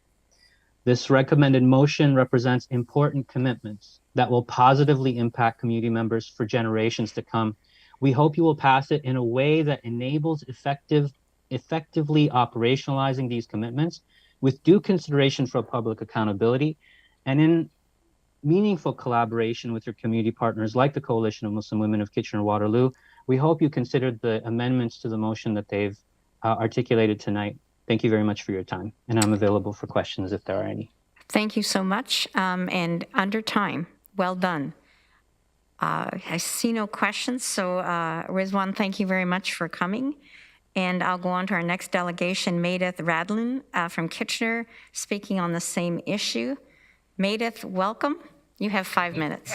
This recommended motion represents important commitments that will positively impact community members for generations to come. We hope you will pass it in a way that enables effectively operationalizing these commitments with due consideration for public accountability and in meaningful collaboration with your community partners like the Coalition of Muslim Women of Kitchener-Waterloo. We hope you consider the amendments to the motion that they've articulated tonight. Thank you very much for your time, and I'm available for questions if there are any. Thank you so much, and under time. Well done. I see no questions, so Rizwan, thank you very much for coming. And I'll go on to our next delegation, Maedith Radlein from Kitchener, speaking on the same issue. Maedith, welcome. You have 5 minutes.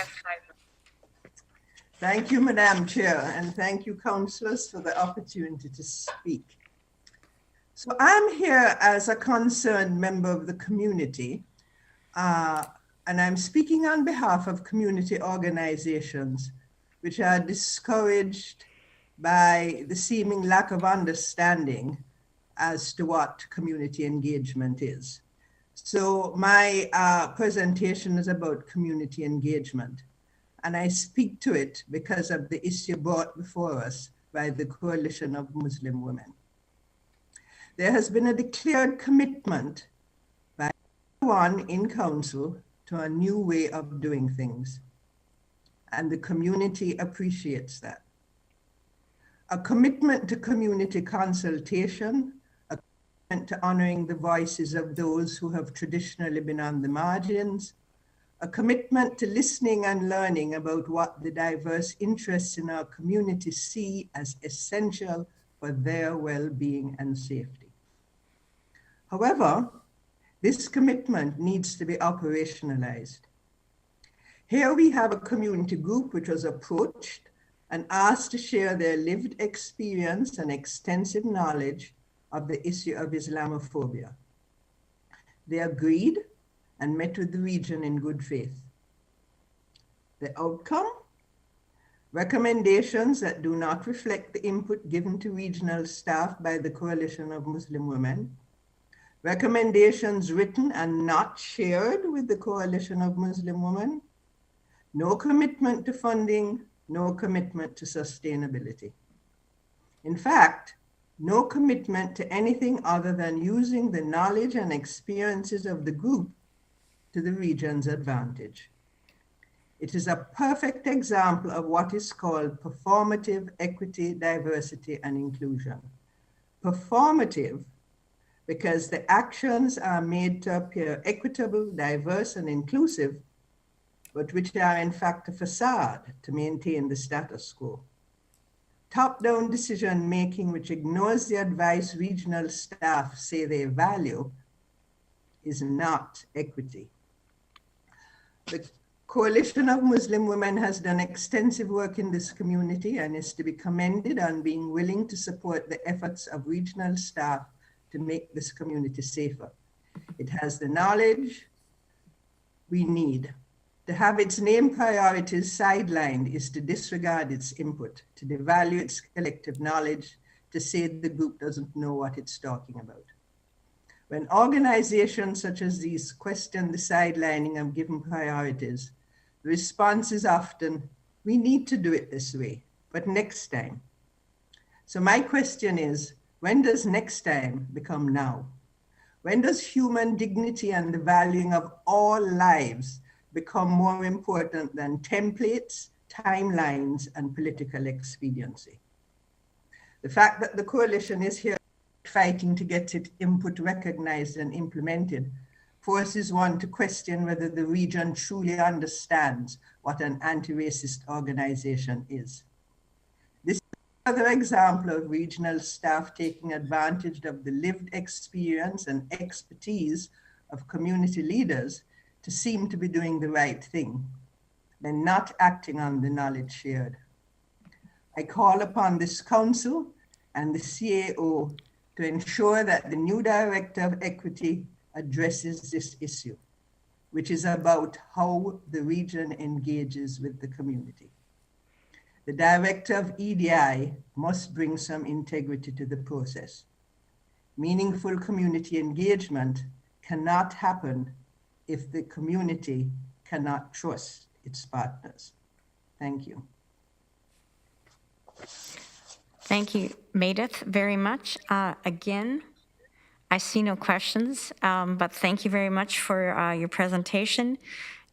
Thank you, Madam Chair, and thank you, councillors, for the opportunity to speak. So I'm here as a concerned member of the community, and I'm speaking on behalf of community organizations which are discouraged by the seeming lack of understanding as to what community engagement is. So my presentation is about community engagement. And I speak to it because of the issue brought before us by the Coalition of Muslim Women. There has been a declared commitment by everyone in council to a new way of doing things. And the community appreciates that. A commitment to community consultation, a commitment to honoring the voices of those who have traditionally been on the margins, a commitment to listening and learning about what the diverse interests in our community see as essential for their well-being and safety. However, this commitment needs to be operationalized. Here we have a community group which was approached and asked to share their lived experience and extensive knowledge of the issue of Islamophobia. They agreed and met with the region in good faith. The outcome? Recommendations that do not reflect the input given to regional staff by the Coalition of Muslim Women. Recommendations written and not shared with the Coalition of Muslim Women. No commitment to funding no commitment to sustainability. In fact, no commitment to anything other than using the knowledge and experiences of the group to the region's advantage. It is a perfect example of what is called performative equity, diversity, and inclusion. Performative because the actions are made to appear equitable, diverse, and inclusive, but which are in fact a facade to maintain the status quo. Top-down decision-making which ignores the advice regional staff say they value is not equity. The Coalition of Muslim Women has done extensive work in this community and is to be commended on being willing to support the efforts of regional staff to make this community safer. It has the knowledge we need. To have its name priorities sidelined is to disregard its input, to devalue its collective knowledge, to say the group doesn't know what it's talking about. When organizations such as these question the sidelining of given priorities, the response is often, we need to do it this way, but next time. So my question is, when does next time become now? When does human dignity and the valuing of all lives become more important than templates, timelines, and political expediency? The fact that the coalition is here fighting to get its input recognized and implemented forces one to question whether the region truly understands what an anti-racist organization is. This is another example of regional staff taking advantage of the lived experience and expertise of community leaders to seem to be doing the right thing, then not acting on the knowledge shared. I call upon this council and the CAO to ensure that the new Director of Equity addresses this issue, which is about how the region engages with the community. The Director of EDI must bring some integrity to the process. Meaningful community engagement cannot happen if the community cannot trust its partners. Thank you. Thank you, Maedith, very much. Again, I see no questions, but thank you very much for your presentation.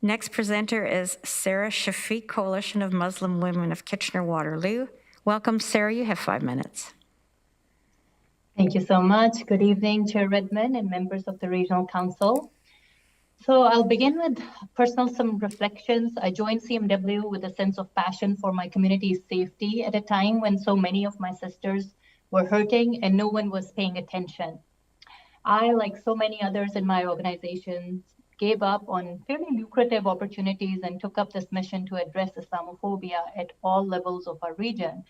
Next presenter is Sarah Shafiq, Coalition of Muslim Women of Kitchener-Waterloo. Welcome, Sarah, you have 5 minutes. Thank you so much. Good evening, Chair Redmond and members of the Regional Council. So I'll begin with some reflections. I joined CMW with a sense of passion for my community's safety at a time when so many of my sisters were hurting and no one was paying attention. I, like so many others in my organization, gave up on fairly lucrative opportunities and took up this mission to address Islamophobia at all levels of our region.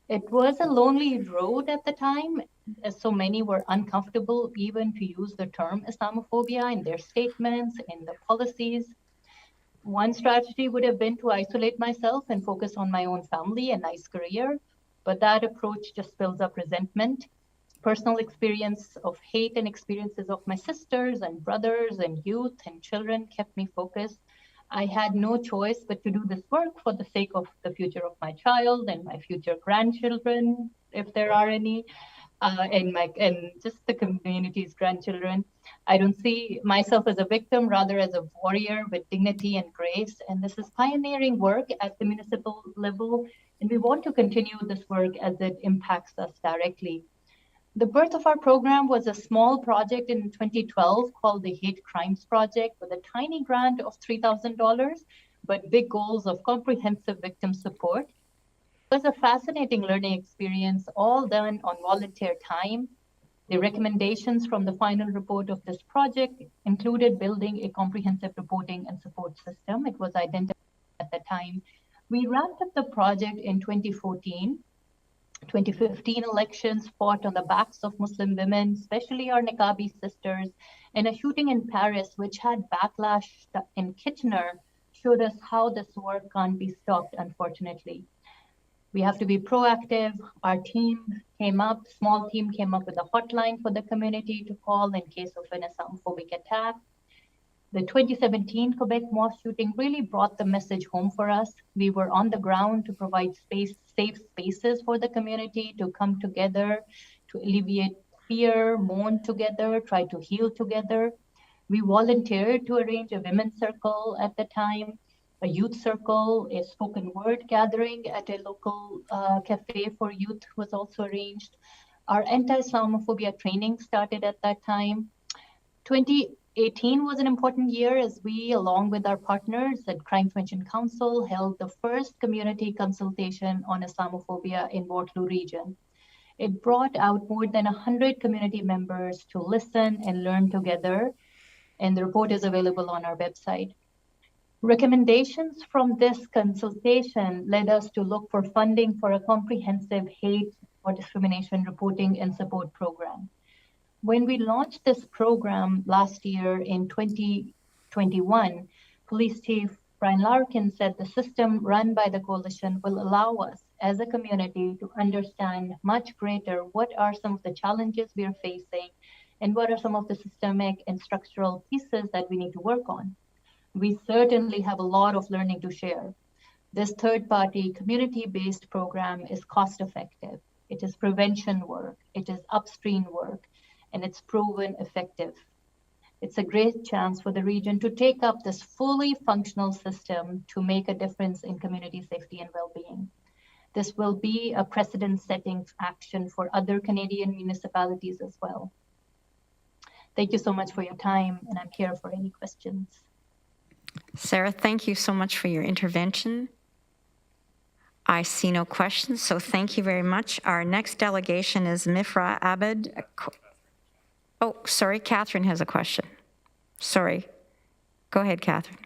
It was a lonely road at the time, as so many were uncomfortable even to use the term Islamophobia in their statements, in the policies. One strategy would have been to isolate myself and focus on my own family and nice career, but that approach just builds up resentment. Personal experience of hate and experiences of my sisters and brothers and youth and children kept me focused. I had no choice but to do this work for the sake of the future of my child and my future grandchildren, if there are any, and just the community's grandchildren. I don't see myself as a victim, rather as a warrior with dignity and grace. And this is pioneering work at the municipal level, and we want to continue this work as it impacts us directly. The birth of our program was a small project in 2012 called the Hate Crimes Project with a tiny grant of $3,000, but big goals of comprehensive victim support. It was a fascinating learning experience, all done on volunteer time. The recommendations from the final report of this project included building a comprehensive reporting and support system. It was identified at the time. We wrapped up the project in 2014. 2015 elections fought on the backs of Muslim women, especially our Niqabi sisters, and a shooting in Paris, which had backlash in Kitchener, showed us how this work can't be stopped, unfortunately. We have to be proactive. Our small team came up with a hotline for the community to call in case of an Islamophobic attack. The 2017 Quebec mosque shooting really brought the message home for us. We were on the ground to provide safe spaces for the community to come together, to alleviate fear, mourn together, try to heal together. We volunteered to arrange a women's circle at the time, a youth circle, a spoken word gathering at a local cafe for youth was also arranged. Our anti-Islamophobia training started at that time. 2018 was an important year as we, along with our partners at Crime Prevention Council, held the first community consultation on Islamophobia in Waterloo region. It brought out more than 100 community members to listen and learn together, and the report is available on our website. Recommendations from this consultation led us to look for funding for a comprehensive hate or discrimination reporting and support program. When we launched this program last year in 2021, Police Chief Brian Larkin said the system run by the coalition will allow us as a community to understand much greater what are some of the challenges we are facing and what are some of the systemic and structural pieces that we need to work on. We certainly have a lot of learning to share. This third-party community-based program is cost-effective. It is prevention work, it is upstream work, and it's proven effective. It's a great chance for the region to take up this fully functional system to make a difference in community safety and well-being. This will be a precedent-setting action for other Canadian municipalities as well. Thank you so much for your time, and I'm here for any questions. Sarah, thank you so much for your intervention. I see no questions, so thank you very much. Our next delegation is Mifra Abed. Oh, sorry, Catherine has a question. Sorry. Go ahead, Catherine.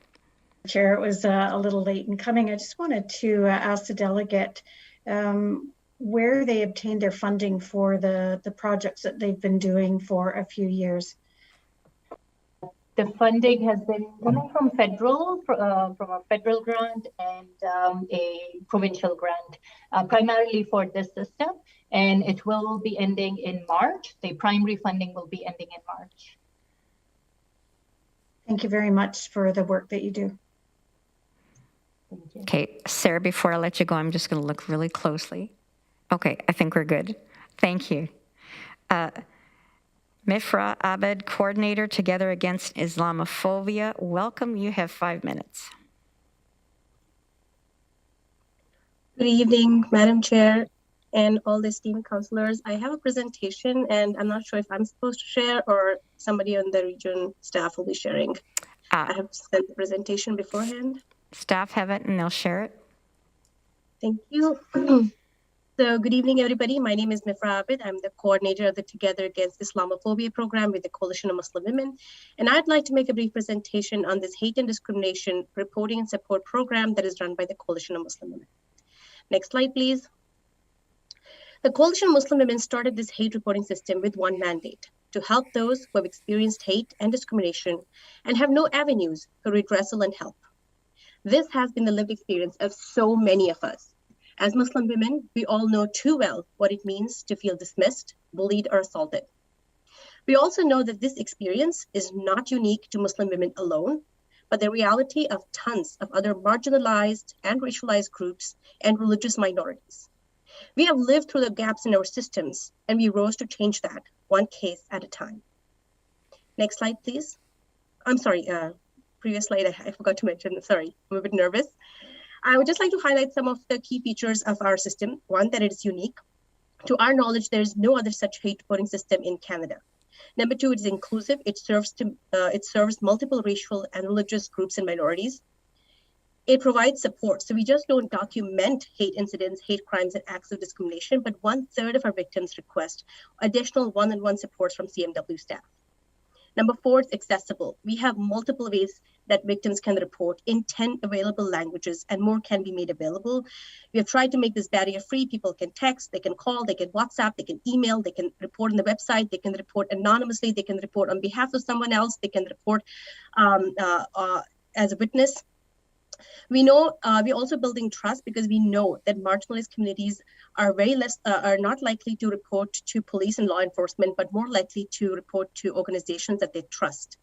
Chair, it was a little late in coming. I just wanted to ask the delegate where they obtained their funding for the projects that they've been doing for a few years. The funding has been coming from a federal grant and a provincial grant, primarily for this system, and it will be ending in March. The primary funding will be ending in March. Thank you very much for the work that you do. Thank you. Okay, Sarah, before I let you go, I'm just going to look really closely. Okay, I think we're good. Thank you. Mifra Abed, Coordinator Together Against Islamophobia. Welcome, you have 5 minutes. Good evening, Madam Chair and all the esteemed councillors. I have a presentation and I'm not sure if I'm supposed to share or somebody on the region staff will be sharing. I have sent the presentation beforehand. Staff have it and they'll share it. Thank you. So good evening, everybody. My name is Mifra Abed. I'm the coordinator of the Together Against Islamophobia program with the Coalition of Muslim Women. And I'd like to make a brief presentation on this hate and discrimination reporting and support program that is run by the Coalition of Muslim Women. Next slide, please. The Coalition of Muslim Women started this hate reporting system with one mandate: to help those who have experienced hate and discrimination and have no avenues for redressal and help. This has been the lived experience of so many of us. As Muslim women, we all know too well what it means to feel dismissed, bullied, or assaulted. We also know that this experience is not unique to Muslim women alone, but the reality of tons of other marginalized and racialized groups and religious minorities. We have lived through the gaps in our systems, and we rose to change that, one case at a time. Next slide, please. I'm sorry, previous slide, I forgot to mention, sorry, I'm a bit nervous. I would just like to highlight some of the key features of our system. One, that it is unique. To our knowledge, there is no other such hate reporting system in Canada. Number two, it is inclusive. It serves multiple racial and religious groups and minorities. It provides support. So we just don't document hate incidents, hate crimes, and acts of discrimination, but 1/3 of our victims request additional one-on-one supports from CMW staff. Number four, it's accessible. We have multiple ways that victims can report in 10 available languages, and more can be made available. We have tried to make this barrier-free. People can text, they can call, they can WhatsApp, they can email, they can report on the website, they can report anonymously, they can report on behalf of someone else, they can report as a witness. We know we're also building trust because we know that marginalized communities are are not likely to report to police and law enforcement, but more likely to report to organizations that they trust.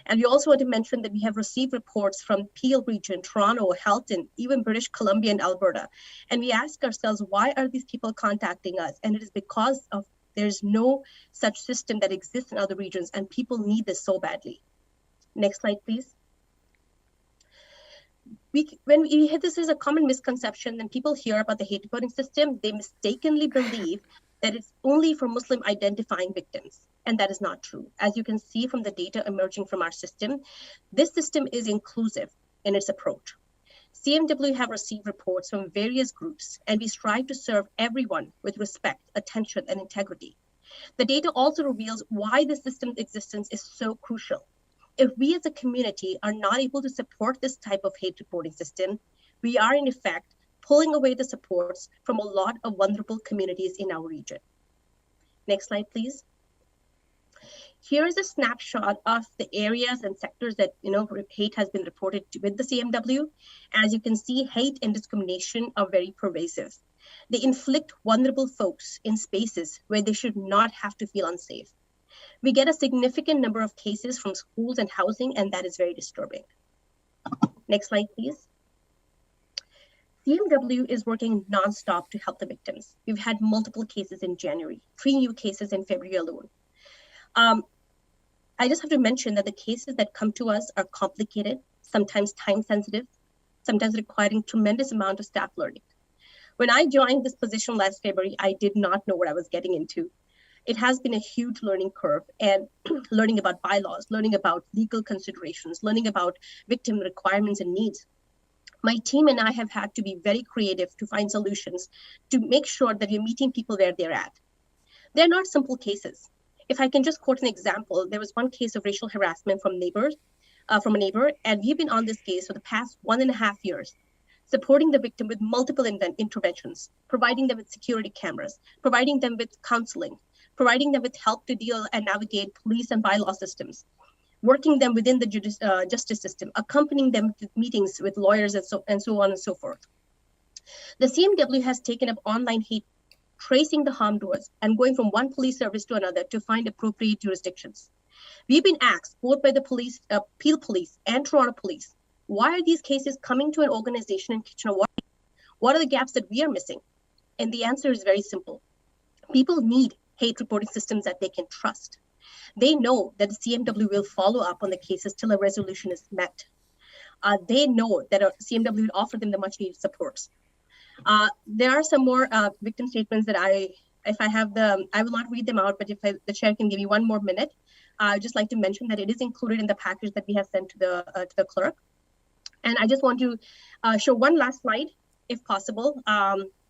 And we also want to mention that we have received reports from Peel Region, Toronto, Halton, even British Columbia and Alberta. And we ask ourselves, why are these people contacting us? And it is because of there's no such system that exists in other regions, and people need this so badly. Next slide, please. When we hear this is a common misconception, when people hear about the hate reporting system, they mistakenly believe that it's only for Muslim identifying victims. And that is not true. As you can see from the data emerging from our system, this system is inclusive in its approach. CMW have received reports from various groups, and we strive to serve everyone with respect, attention, and integrity. The data also reveals why the system's existence is so crucial. If we as a community are not able to support this type of hate reporting system, we are in effect pulling away the supports from a lot of vulnerable communities in our region. Next slide, please. Here is a snapshot of the areas and sectors that hate has been reported with the CMW. As you can see, hate and discrimination are very pervasive. They inflict vulnerable folks in spaces where they should not have to feel unsafe. We get a significant number of cases from schools and housing, and that is very disturbing. Next slide, please. CMW is working nonstop to help the victims. We've had multiple cases in January, 3 new cases in February alone. I just have to mention that the cases that come to us are complicated, sometimes time sensitive, sometimes requiring tremendous amount of staff learning. When I joined this position last February, I did not know what I was getting into. It has been a huge learning curve, and learning about bylaws, learning about legal considerations, learning about victim requirements and needs. My team and I have had to be very creative to find solutions to make sure that we're meeting people where they're at. They're not simple cases. If I can just quote an example, there was one case of racial harassment from a neighbor, and we've been on this case for the past 1.5 years, supporting the victim with multiple interventions, providing them with security cameras, providing them with counseling, providing them with help to deal and navigate police and bylaw systems, working them within the justice system, accompanying them to meetings with lawyers and so on and so forth. The CMW has taken up online hate, tracing the harm doers and going from one police service to another to find appropriate jurisdictions. We've been asked both by the police, Peel Police and Toronto Police, why are these cases coming to an organization in Kitchener-Waterloo? What are the gaps that we are missing? And the answer is very simple. People need hate reporting systems that they can trust. They know that the CMW will follow up on the cases till a resolution is met. They know that a CMW will offer them the much needed supports. There are some more victim statements that I will not read them out, but if the chair can give me 1 more minute, I'd just like to mention that it is included in the package that we have sent to the clerk. And I just want to show one last slide, if possible,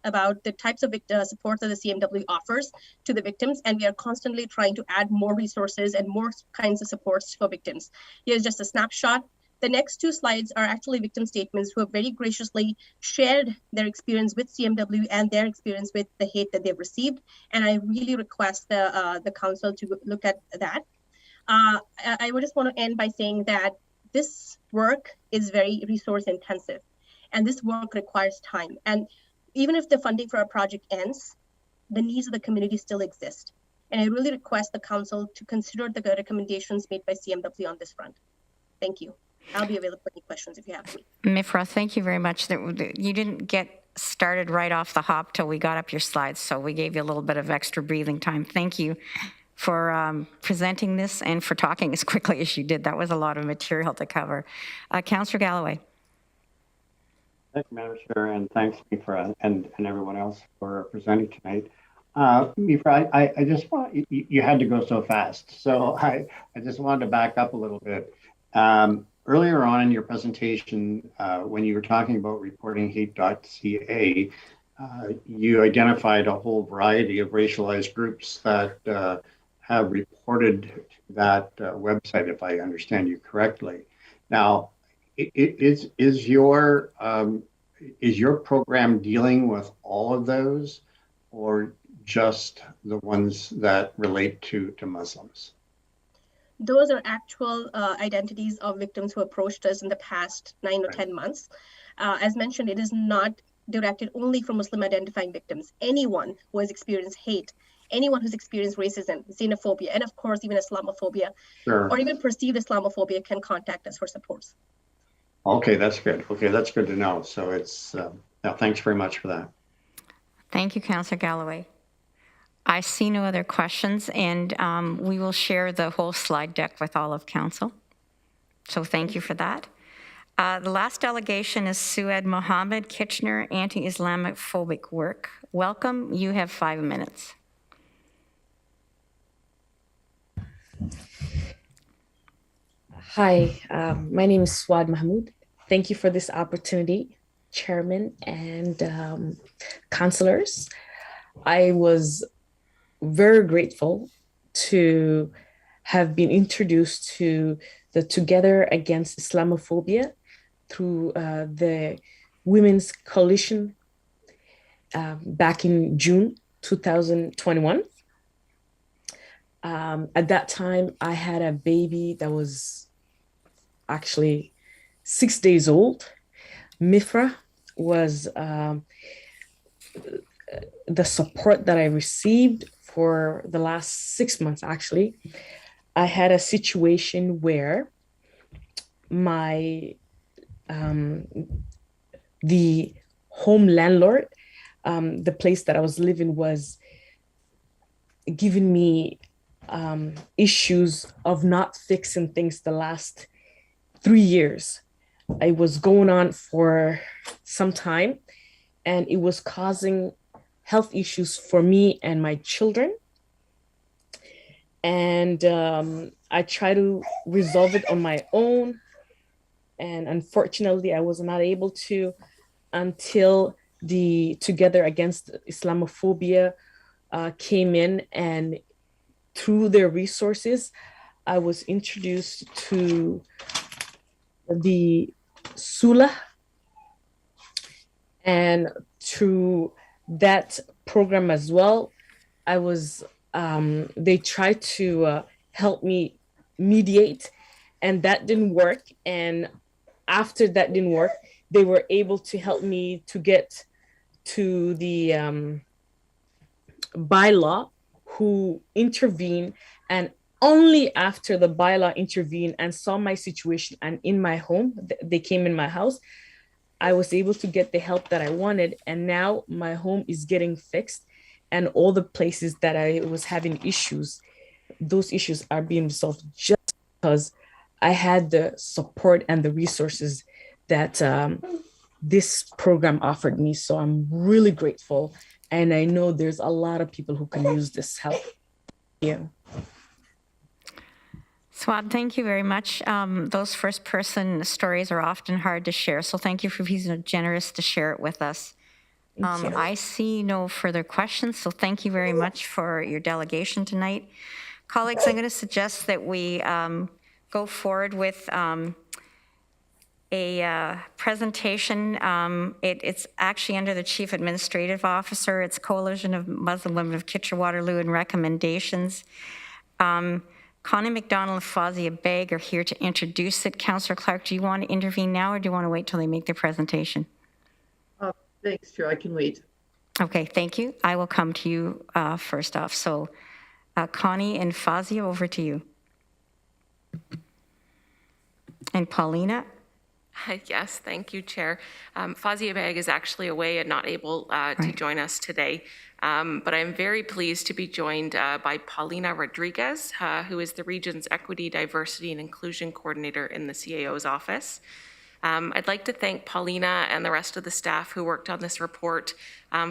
about the types of support that the CMW offers to the victims. And we are constantly trying to add more resources and more kinds of supports for victims. Here's just a snapshot. The next 2 slides are actually victim statements who have very graciously shared their experience with CMW and their experience with the hate that they've received. And I really request the council to look at that. I would just want to end by saying that this work is very resource intensive, and this work requires time. And even if the funding for our project ends, the needs of the community still exist. And I really request the council to consider the recommendations made by CMW on this front. Thank you. I'll be available for any questions if you have any. Mifra, thank you very much. You didn't get started right off the hop till we got up your slides, so we gave you a little bit of extra breathing time. Thank you for presenting this and for talking as quickly as you did. That was a lot of material to cover. Councillor Galloway. Thank you, Madam Chair, and thanks, Mifra, and everyone else for presenting tonight. Mifra, I just want, you had to go so fast, so I just wanted to back up a little bit. Earlier on in your presentation, when you were talking about reporting hate.ca, you identified a whole variety of racialized groups that have reported to that website, if I understand you correctly. Now, is your program dealing with all of those, or just the ones that relate to Muslims? Those are actual identities of victims who approached us in the past 9 or 10 months. As mentioned, it is not directed only for Muslim identifying victims. Anyone who has experienced hate anyone who's experienced racism, xenophobia, and of course, even Islamophobia, Sure. or even perceived Islamophobia can contact us for support. Okay, that's good. Okay, that's good to know. So it's, yeah, thanks very much for that. Thank you, Councillor Galloway. I see no other questions, and we will share the whole slide deck with all of council. So thank you for that. The last delegation is Sued Mohammad, Kitchener, Anti-Islamophobic Work. Welcome. You have 5 minutes. Hi, my name is Swad Mahmoud. Thank you for this opportunity, Chairman and councillors. I was very grateful to have been introduced to the Together Against Islamophobia through the Women's Coalition back in June 2021. At that time, I had a baby that was actually 6 days old. Mifra was the support that I received for the last 6 months, actually. I had a situation where my the home landlord, the place that I was living, was giving me issues of not fixing things the last 3 years. It was going on for some time, and it was causing health issues for me and my children. And I tried to resolve it on my own. And unfortunately, I was not able to until the Together Against Islamophobia came in, and through their resources, I was introduced to the SULA, and through that program as well, I was they tried to help me mediate, and that didn't work. And after that didn't work, they were able to help me to get to the Bylaw, who intervened. And only after the Bylaw intervened and saw my situation and in my home, they came in my house, I was able to get the help that I wanted. And now my home is getting fixed, and all the places that I was having issues, those issues are being resolved just because I had the support and the resources that this program offered me. So I'm really grateful. And I know there's a lot of people who can use this help. Yeah. Swad, thank you very much. Those first-person stories are often hard to share, so thank you for being so generous to share it with us. I see no further questions, so thank you very much for your delegation tonight. Colleagues, I'm going to suggest that we go forward with a presentation. It's actually under the Chief Administrative Officer. It's Coalition of Muslim Women of Kitchener-Waterloo and Recommendations. Connie McDonald and Fauzia Beg are here to introduce it. Councillor Clark, do you want to intervene now, or do you want to wait till they make their presentation? Thanks, Chair. I can wait. Okay, thank you. I will come to you first off. So Connie and Fauzia, over to you. And Paulina? Yes, thank you, Chair. Fauzia Beg is actually away and not able to join us today, but I'm very pleased to be joined by Paulina Rodriguez, who is the region's Equity, Diversity and Inclusion Coordinator in the CAO's office. I'd like to thank Paulina and the rest of the staff who worked on this report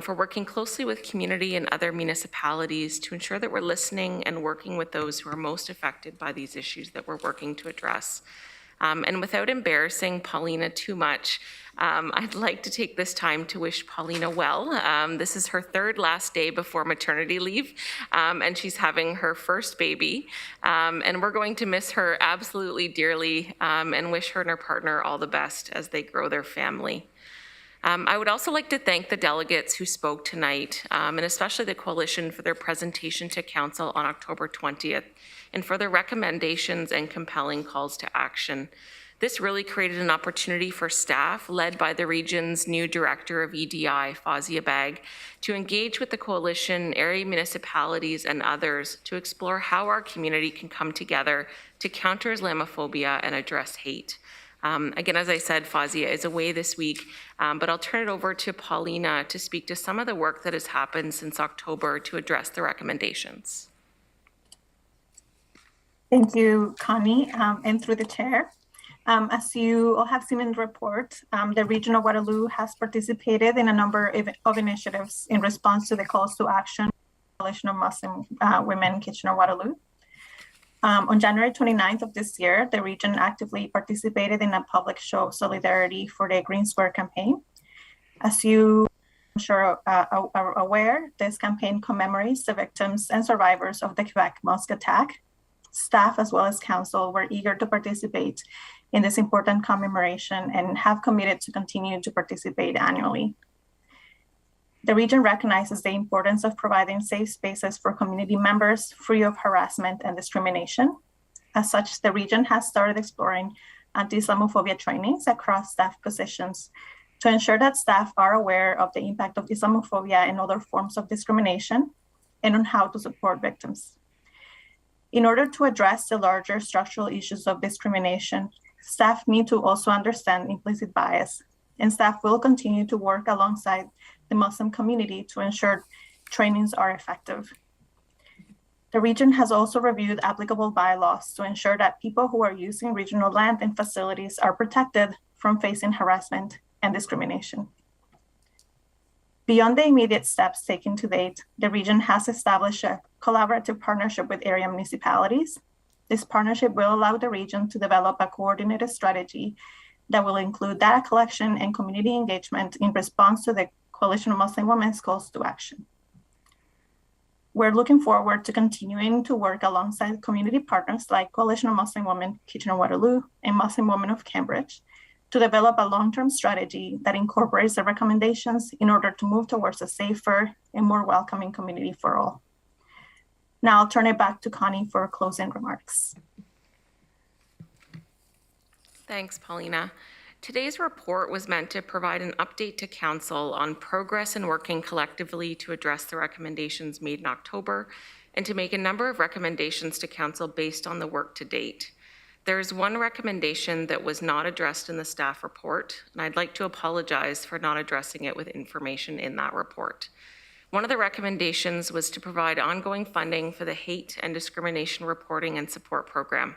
for working closely with community and other municipalities to ensure that we're listening and working with those who are most affected by these issues that we're working to address. And without embarrassing Paulina too much, I'd like to take this time to wish Paulina well. This is her third last day before maternity leave, and she's having her first baby. And we're going to miss her absolutely dearly and wish her and her partner all the best as they grow their family. I would also like to thank the delegates who spoke tonight, and especially the Coalition for their presentation to Council on October 20th, and for their recommendations and compelling calls to action. This really created an opportunity for staff, led by the region's new Director of EDI, Fauzia, to engage with the coalition, area municipalities, and others to explore how our community can come together to counter Islamophobia and address hate. Again, as I said, Fauzia is away this week, but I'll turn it over to Paulina to speak to some of the work that has happened since October to address the recommendations. Thank you, Connie, and through the chair. As you all have seen in the report, the region of Waterloo has participated in a number of initiatives in response to the calls to action of the Coalition of Muslim Women Kitchener-Waterloo. On January 29th of this year, the region actively participated in a public show of solidarity for the Green Square campaign. As you I'm sure are aware, this campaign commemorates the victims and survivors of the Quebec mosque attack. Staff as well as council were eager to participate in this important commemoration and have committed to continue to participate annually. The region recognizes the importance of providing safe spaces for community members free of harassment and discrimination. As such, the region has started exploring anti-Islamophobia trainings across staff positions to ensure that staff are aware of the impact of Islamophobia and other forms of discrimination and on how to support victims. In order to address the larger structural issues of discrimination, staff need to also understand implicit bias, and staff will continue to work alongside the Muslim community to ensure trainings are effective. The region has also reviewed applicable bylaws to ensure that people who are using regional land and facilities are protected from facing harassment and discrimination. Beyond the immediate steps taken to date, the region has established a collaborative partnership with area municipalities. This partnership will allow the region to develop a coordinated strategy that will include data collection and community engagement in response to the Coalition of Muslim Women's calls to action. We're looking forward to continuing to work alongside community partners like Coalition of Muslim Women Kitchener-Waterloo and Muslim Women of Cambridge to develop a long-term strategy that incorporates the recommendations in order to move towards a safer and more welcoming community for all. Now I'll turn it back to Connie for closing remarks. Thanks, Paulina. Today's report was meant to provide an update to Council on progress in working collectively to address the recommendations made in October and to make a number of recommendations to Council based on the work to date. There is one recommendation that was not addressed in the staff report, and I'd like to apologize for not addressing it with information in that report. One of the recommendations was to provide ongoing funding for the Hate and Discrimination Reporting and Support Program.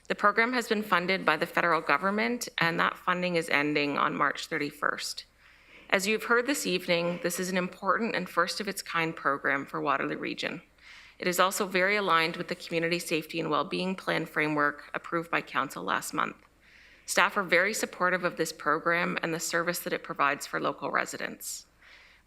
The program has been funded by the federal government, and that funding is ending on March 31st. As you've heard this evening, this is an important and first of its kind program for Waterloo Region. It is also very aligned with the Community Safety and Wellbeing Plan framework approved by Council last month. Staff are very supportive of this program and the service that it provides for local residents.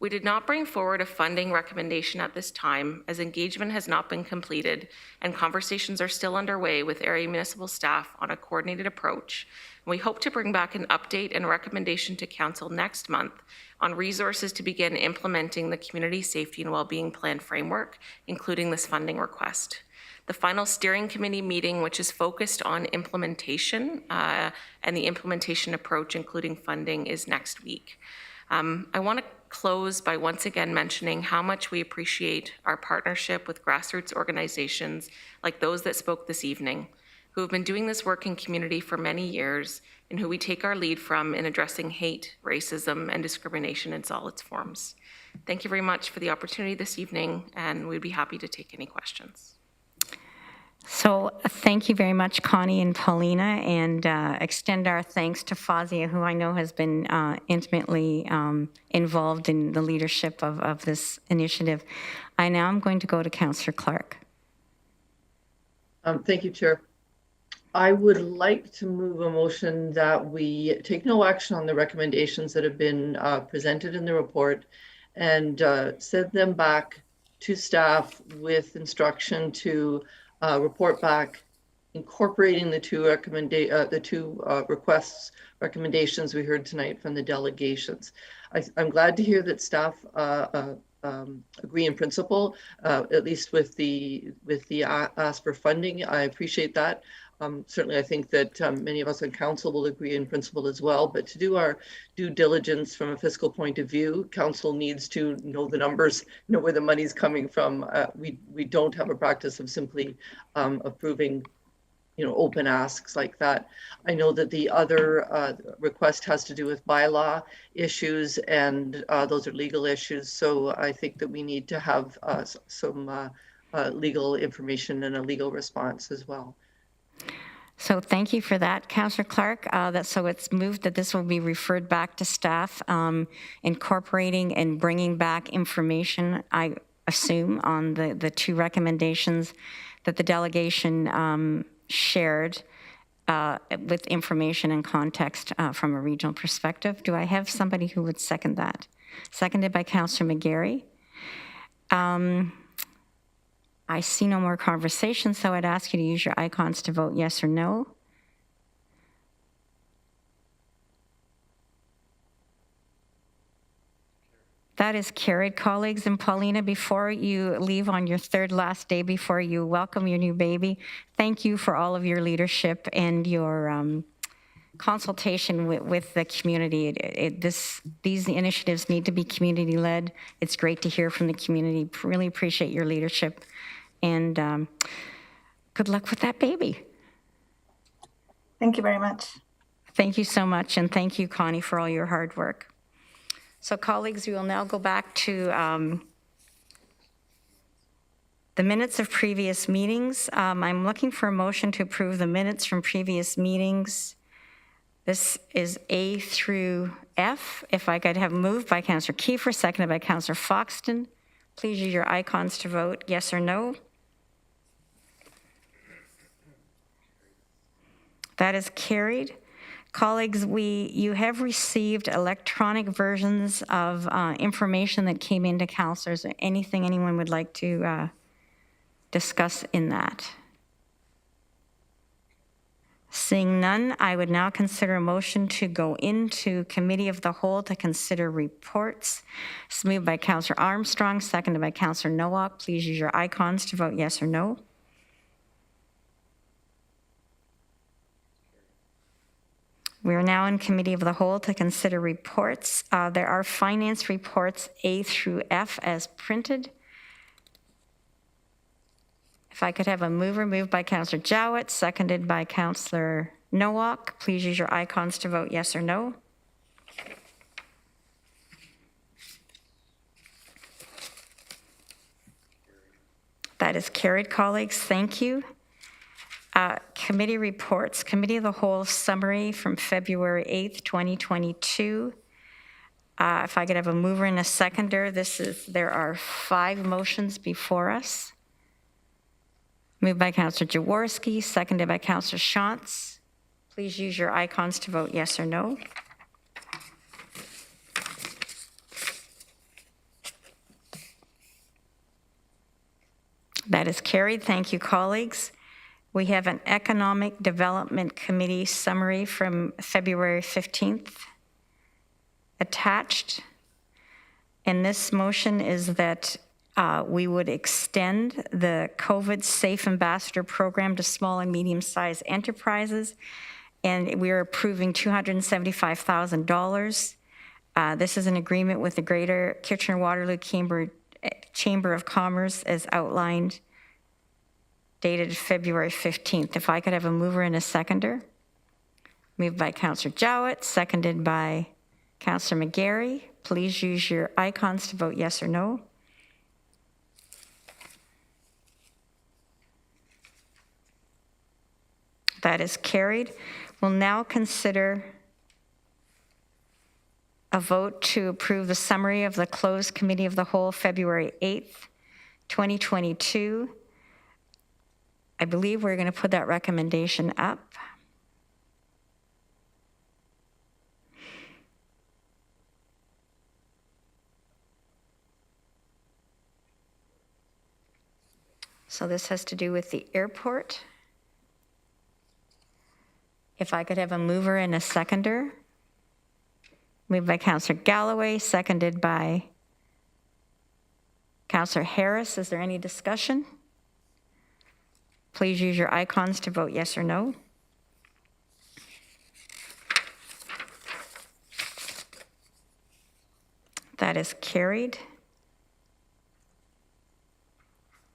We did not bring forward a funding recommendation at this time, as engagement has not been completed and conversations are still underway with area municipal staff on a coordinated approach. We hope to bring back an update and recommendation to Council next month on resources to begin implementing the Community Safety and Wellbeing Plan framework, including this funding request. The final steering committee meeting, which is focused on implementation and the implementation approach, including funding, is next week. I want to close by once again mentioning how much we appreciate our partnership with grassroots organizations like those that spoke this evening, who have been doing this work in community for many years and who we take our lead from in addressing hate, racism, and discrimination in all its forms. Thank you very much for the opportunity this evening, and we'd be happy to take any questions. So thank you very much, Connie and Paulina, and extend our thanks to Fauzia, who I know has been intimately involved in the leadership of this initiative. I now am going to go to Councillor Clark. Thank you, Chair. I would like to move a motion that we take no action on the recommendations that have been presented in the report and send them back to staff with instruction to report back, incorporating the two recommendations we heard tonight from the delegations. I'm glad to hear that staff agree in principle, at least with the ask for funding. I appreciate that. Certainly, I think that many of us on council will agree in principle as well, but to do our due diligence from a fiscal point of view, council needs to know the numbers, know where the money's coming from. We don't have a practice of simply approving, open asks like that. I know that the other request has to do with bylaw issues, and those are legal issues. So I think that we need to have some legal information and a legal response as well. So thank you for that, Councillor Clark. So it's moved that this will be referred back to staff, incorporating and bringing back information, I assume, on the two recommendations that the delegation shared with information and context from a regional perspective. Do I have somebody who would second that? Seconded by Councillor McGarry. I see no more conversation, so I'd ask you to use your icons to vote yes or no. That is carried, colleagues. And Paulina, before you leave on your third last day before you welcome your new baby, thank you for all of your leadership and your consultation with the community. These initiatives need to be community-led. It's great to hear from the community. Really appreciate your leadership. And good luck with that baby. Thank you very much. Thank you so much. And thank you, Connie, for all your hard work. So colleagues, we will now go back to the minutes of previous meetings. I'm looking for a motion to approve the minutes from previous meetings. This is A through F. If I could have moved by Councillor Kiefer, seconded by Councillor Foxton. Please use your icons to vote yes or no. That is carried. Colleagues, you have received electronic versions of information that came into councillors. Anything anyone would like to discuss in that? Seeing none, I would now consider a motion to go into Committee of the Whole to consider reports. It's moved by Councillor Armstrong, seconded by Councillor Nowak. Please use your icons to vote yes or no. We are now in Committee of the Whole to consider reports. There are finance reports A through F as printed. If I could have a mover, moved by Councillor Jowett, seconded by Councillor Nowak. Please use your icons to vote yes or no. That is carried, colleagues. Thank you. Committee reports. Committee of the Whole summary from February 8th, 2022. If I could have a mover and a seconder, there are 5 motions before us. Moved by Councillor Jaworski, seconded by Councillor Shantz. Please use your icons to vote yes or no. That is carried. Thank you, colleagues. We have an Economic Development Committee summary from February 15th attached. And this motion is that we would extend the COVID Safe Ambassador Program to small and medium-sized enterprises. And we're approving $275,000. This is an agreement with the Greater Kitchener-Waterloo Chamber of Commerce as outlined, dated February 15th. If I could have a mover and a seconder. Moved by Councillor Jowett, seconded by Councillor McGarry. Please use your icons to vote yes or no. That is carried. We'll now consider a vote to approve the summary of the closed Committee of the Whole February 8th, 2022. I believe we're going to put that recommendation up. So this has to do with the airport. If I could have a mover and a seconder. Moved by Councillor Galloway, seconded by Councillor Harris. Is there any discussion? Please use your icons to vote yes or no. That is carried.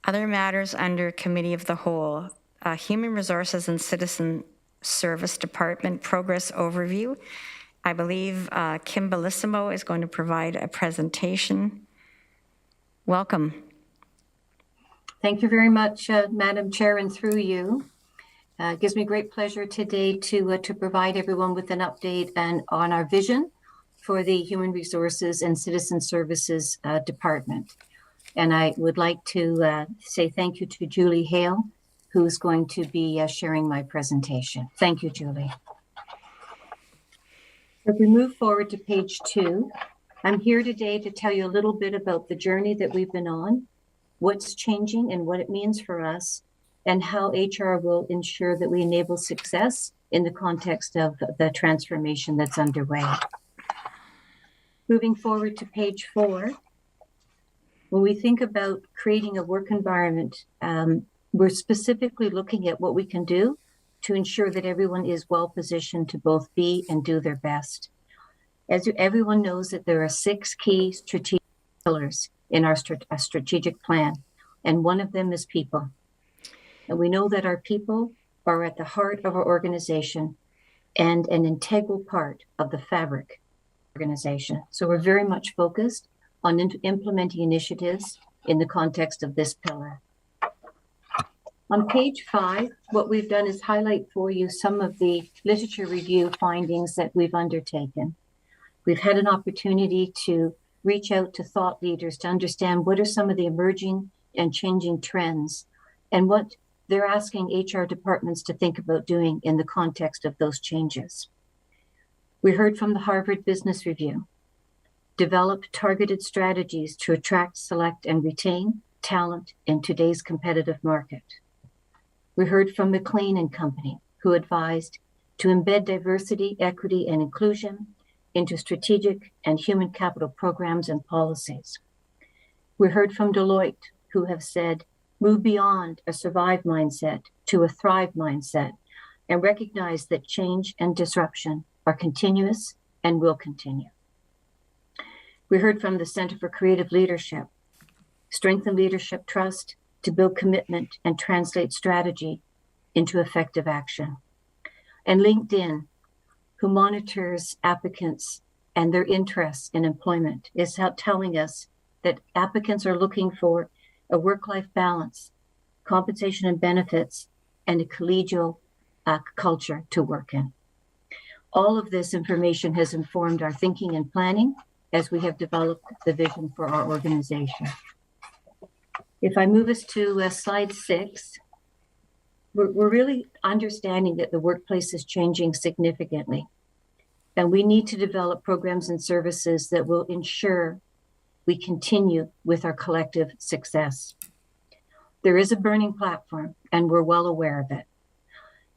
Other matters under Committee of the Whole, Human Resources and Citizen Service Department Progress Overview. I believe Kim Bellissimo is going to provide a presentation. Welcome. Thank you very much, Madam Chair, and through you. It gives me great pleasure today to provide everyone with an update on our vision for the Human Resources and Citizen Services Department. And I would like to say thank you to Julie Hale, who's going to be sharing my presentation. Thank you, Julie. If we move forward to page 2, I'm here today to tell you a little bit about the journey that we've been on, what's changing and what it means for us, and how HR will ensure that we enable success in the context of the transformation that's underway. Moving forward to page 4, when we think about creating a work environment, we're specifically looking at what we can do to ensure that everyone is well positioned to both be and do their best. As everyone knows that there are 6 key strategic pillars in our strategic plan, and one of them is people. And we know that our people are at the heart of our organization and an integral part of the fabric organization. So we're very much focused on implementing initiatives in the context of this pillar. On page 5, what we've done is highlight for you some of the literature review findings that we've undertaken. We've had an opportunity to reach out to thought leaders to understand what are some of the emerging and changing trends and what they're asking HR departments to think about doing in the context of those changes. We heard from the Harvard Business Review, develop targeted strategies to attract, select, and retain talent in today's competitive market. We heard from McLean & Company, who advised to embed diversity, equity, and inclusion into strategic and human capital programs and policies. We heard from Deloitte, who have said, move beyond a survive mindset to a thrive mindset and recognize that change and disruption are continuous and will continue. We heard from the Center for Creative Leadership, strengthen leadership trust to build commitment and translate strategy into effective action. And LinkedIn, who monitors applicants and their interests in employment, is telling us that applicants are looking for a work-life balance, compensation and benefits, and a collegial culture to work in. All of this information has informed our thinking and planning as we have developed the vision for our organization. If I move us to slide 6, we're really understanding that the workplace is changing significantly, and we need to develop programs and services that will ensure we continue with our collective success. There is a burning platform, and we're well aware of it.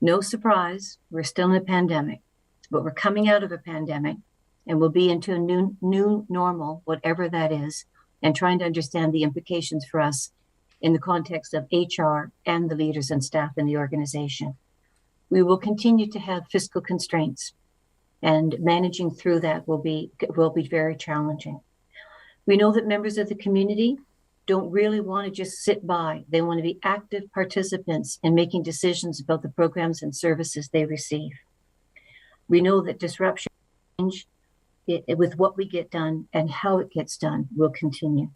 No surprise, we're still in a pandemic, but we're coming out of a pandemic, and we'll be into a new normal, whatever that is, and trying to understand the implications for us in the context of HR and the leaders and staff in the organization. We will continue to have fiscal constraints, and managing through that will be very challenging. We know that members of the community don't really want to just sit by. They want to be active participants in making decisions about the programs and services they receive. We know that disruption change with what we get done and how it gets done will continue.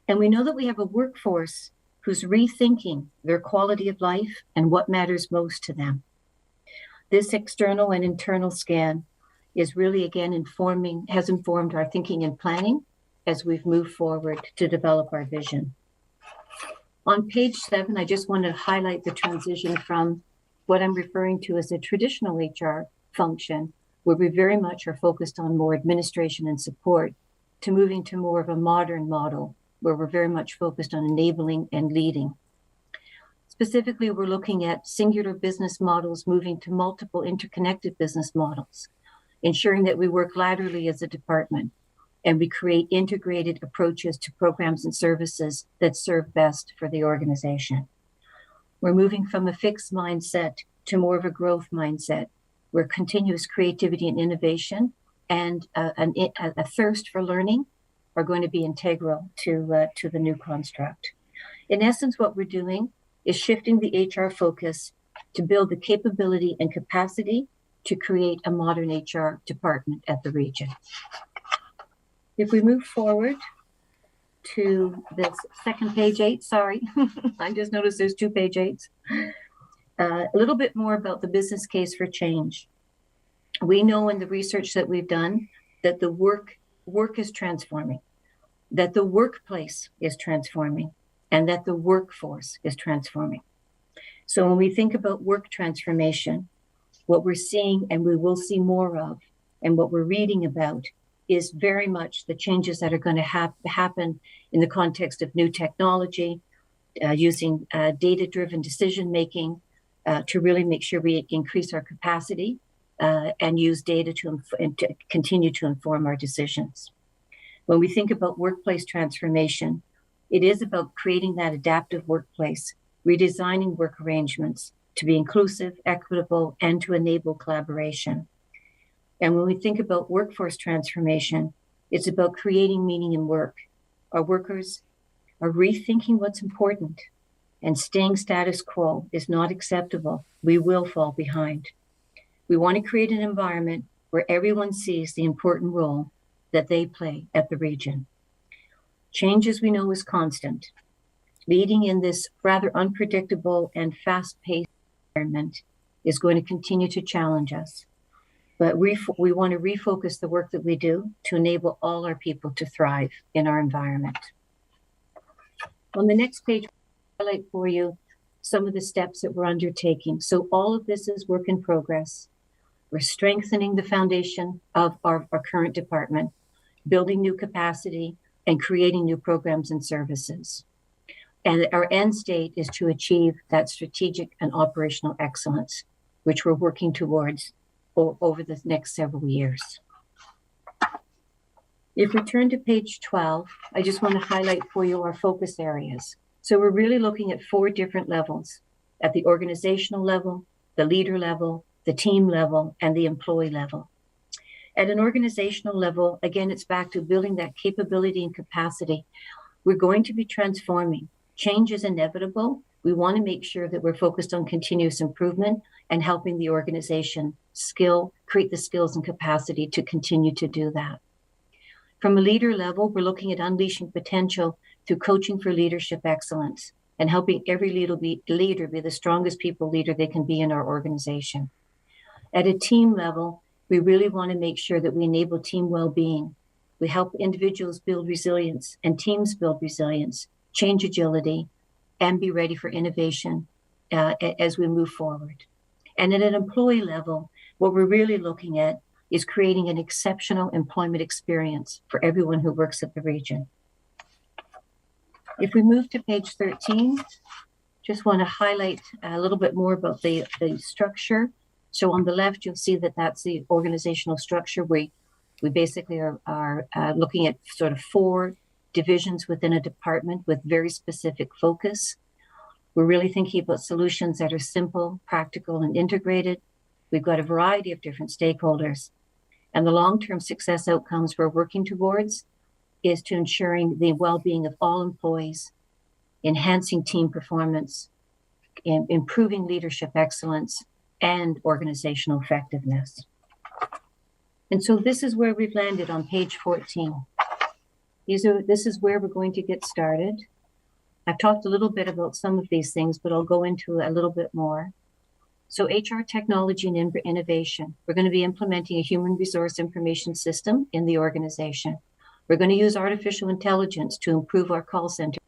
And we know that we have a workforce who's rethinking their quality of life and what matters most to them. This external and internal scan is really, again, has informed our thinking and planning as we've moved forward to develop our vision. On page 7, I just want to highlight the transition from what I'm referring to as a traditional HR function, where we very much are focused on more administration and support, to moving to more of a modern model, where we're very much focused on enabling and leading. Specifically, we're looking at singular business models moving to multiple interconnected business models, ensuring that we work laterally as a department and we create integrated approaches to programs and services that serve best for the organization. We're moving from a fixed mindset to more of a growth mindset, where continuous creativity and innovation and a thirst for learning are going to be integral to the new construct. In essence, what we're doing is shifting the HR focus to build the capability and capacity to create a modern HR department at the region. If we move forward to this second page 8, sorry, I just noticed there's 2 page 8s. A little bit more about the business case for change. We know in the research that we've done that the work is transforming, that the workplace is transforming, and that the workforce is transforming. So when we think about work transformation, what we're seeing and we will see more of, and what we're reading about, is very much the changes that are going to happen in the context of new technology, using data-driven decision-making to really make sure we increase our capacity and use data to continue to inform our decisions. When we think about workplace transformation, it is about creating that adaptive workplace, redesigning work arrangements to be inclusive, equitable, and to enable collaboration. And when we think about workforce transformation, it's about creating meaning in work. Our workers are rethinking what's important, and staying status quo is not acceptable. We will fall behind. We want to create an environment where everyone sees the important role that they play at the region. Change, as we know, is constant. Leading in this rather unpredictable and fast-paced environment is going to continue to challenge us. But we want to refocus the work that we do to enable all our people to thrive in our environment. On the next page, I'll highlight for you some of the steps that we're undertaking. So all of this is work in progress. We're strengthening the foundation of our current department, building new capacity, and creating new programs and services. And our end state is to achieve that strategic and operational excellence, which we're working towards over the next several years. If we turn to page 12, I just want to highlight for you our focus areas. So we're really looking at 4 different levels: at the organizational level, the leader level, the team level, and the employee level. At an organizational level, again, it's back to building that capability and capacity. We're going to be transforming. Change is inevitable. We want to make sure that we're focused on continuous improvement and helping the organization create the skills and capacity to continue to do that. From a leader level, we're looking at unleashing potential through coaching for leadership excellence and helping every leader be the strongest people leader they can be in our organization. At a team level, we really want to make sure that we enable team well-being. We help individuals build resilience and teams build resilience, change agility, and be ready for innovation as we move forward. And at an employee level, what we're really looking at is creating an exceptional employment experience for everyone who works at the region. If we move to page 13, just want to highlight a little bit more about the structure. So on the left, you'll see that that's the organizational structure. We basically are looking at sort of 4 divisions within a department with very specific focus. We're really thinking about solutions that are simple, practical, and integrated. We've got a variety of different stakeholders. And the long-term success outcomes we're working towards is to ensuring the well-being of all employees, enhancing team performance, improving leadership excellence, and organizational effectiveness. And so this is where we've landed on page 14. This is where we're going to get started. I've talked a little bit about some of these things, but I'll go into a little bit more. So HR technology and innovation. We're going to be implementing a human resource information system in the organization. We're going to use artificial intelligence to improve our call center.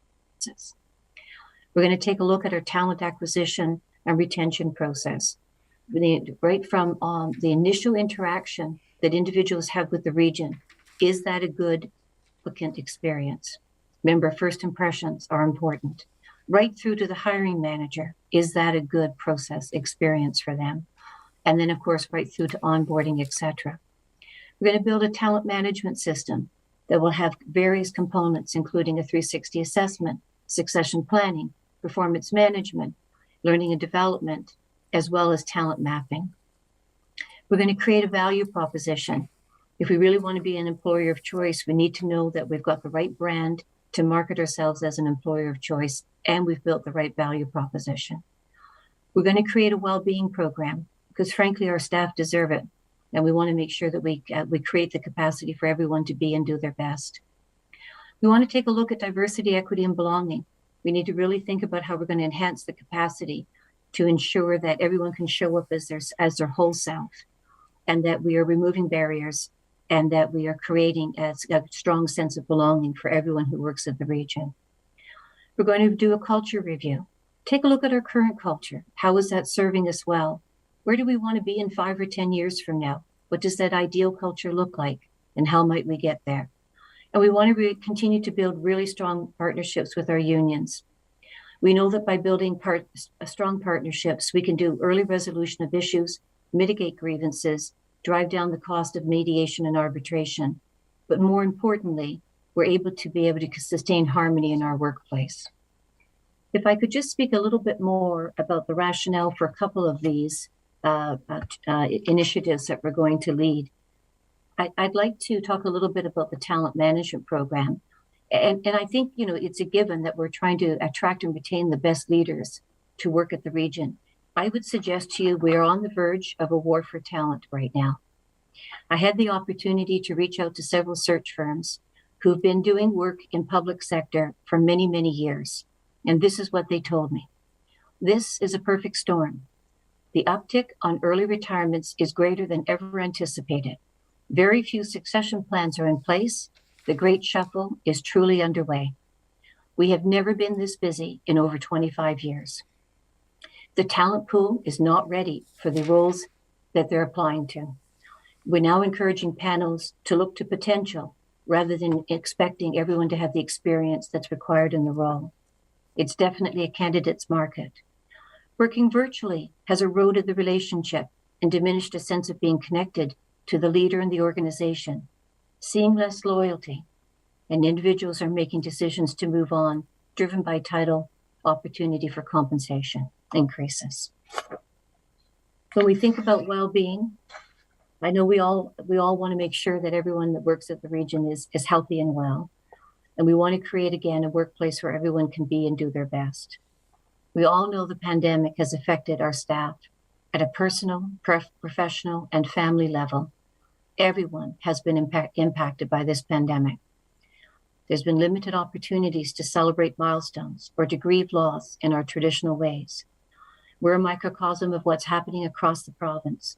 We're going to take a look at our talent acquisition and retention process. Right from the initial interaction that individuals have with the region, is that a good applicant experience? Remember, first impressions are important. Right through to the hiring manager, is that a good process experience for them? And then, of course, right through to onboarding, etc. We're going to build a talent management system that will have various components, including a 360 assessment, succession planning, performance management, learning and development, as well as talent mapping. We're going to create a value proposition. If we really want to be an employer of choice, we need to know that we've got the right brand to market ourselves as an employer of choice, and we've built the right value proposition. We're going to create a well-being program because frankly, our staff deserve it. And we want to make sure that we create the capacity for everyone to be and do their best. We want to take a look at diversity, equity, and belonging. We need to really think about how we're going to enhance the capacity to ensure that everyone can show up as their whole self, and that we are removing barriers, and that we are creating a strong sense of belonging for everyone who works at the region. We're going to do a culture review. Take a look at our current culture. How is that serving us well? Where do we want to be in 5 or 10 years from now? What does that ideal culture look like? And how might we get there? And we want to continue to build really strong partnerships with our unions. We know that by building strong partnerships, we can do early resolution of issues, mitigate grievances, drive down the cost of mediation and arbitration. But more importantly, we're able to sustain harmony in our workplace. If I could just speak a little bit more about the rationale for a couple of these initiatives that we're going to lead. I'd like to talk a little bit about the talent management program. And I think, it's a given that we're trying to attract and retain the best leaders to work at the region. I would suggest to you, we are on the verge of a war for talent right now. I had the opportunity to reach out to several search firms who've been doing work in public sector for many, many years. And this is what they told me. This is a perfect storm. The uptick on early retirements is greater than ever anticipated. Very few succession plans are in place. The Great Shuffle is truly underway. We have never been this busy in over 25 years. The talent pool is not ready for the roles that they're applying to. We're now encouraging panels to look to potential rather than expecting everyone to have the experience that's required in the role. It's definitely a candidate's market. Working virtually has eroded the relationship and diminished a sense of being connected to the leader in the organization, seeing less loyalty, and individuals are making decisions to move on, driven by title, opportunity for compensation increases. When we think about well-being, I know we all want to make sure that everyone that works at the region is healthy and well. And we want to create, again, a workplace where everyone can be and do their best. We all know the pandemic has affected our staff at a personal, professional, and family level. Everyone has been impacted by this pandemic. There's been limited opportunities to celebrate milestones or to grieve loss in our traditional ways. We're a microcosm of what's happening across the province.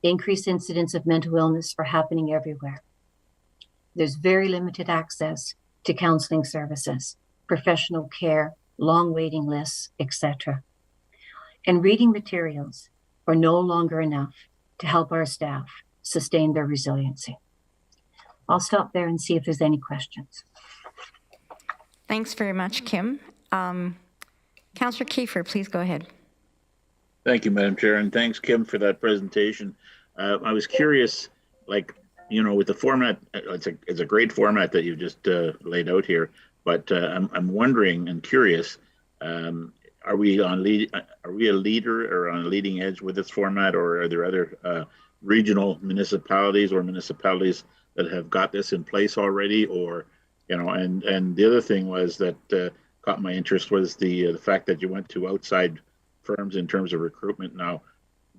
Increased incidents of mental illness are happening everywhere. There's very limited access to counseling services, professional care, long waiting lists, etc. And reading materials are no longer enough to help our staff sustain their resiliency. I'll stop there and see if there's any questions. Thanks very much, Kim. Councillor Kiefer, please go ahead. Thank you, Madam Chair, and thanks, Kim, for that presentation. I was curious, with the format, it's a great format that you just laid out here, but I'm wondering and curious, are we a leader or on a leading edge with this format, or are there other regional municipalities or municipalities that have got this in place already? Or, and the other thing was that caught my interest was the fact that you went to outside firms in terms of recruitment. Now,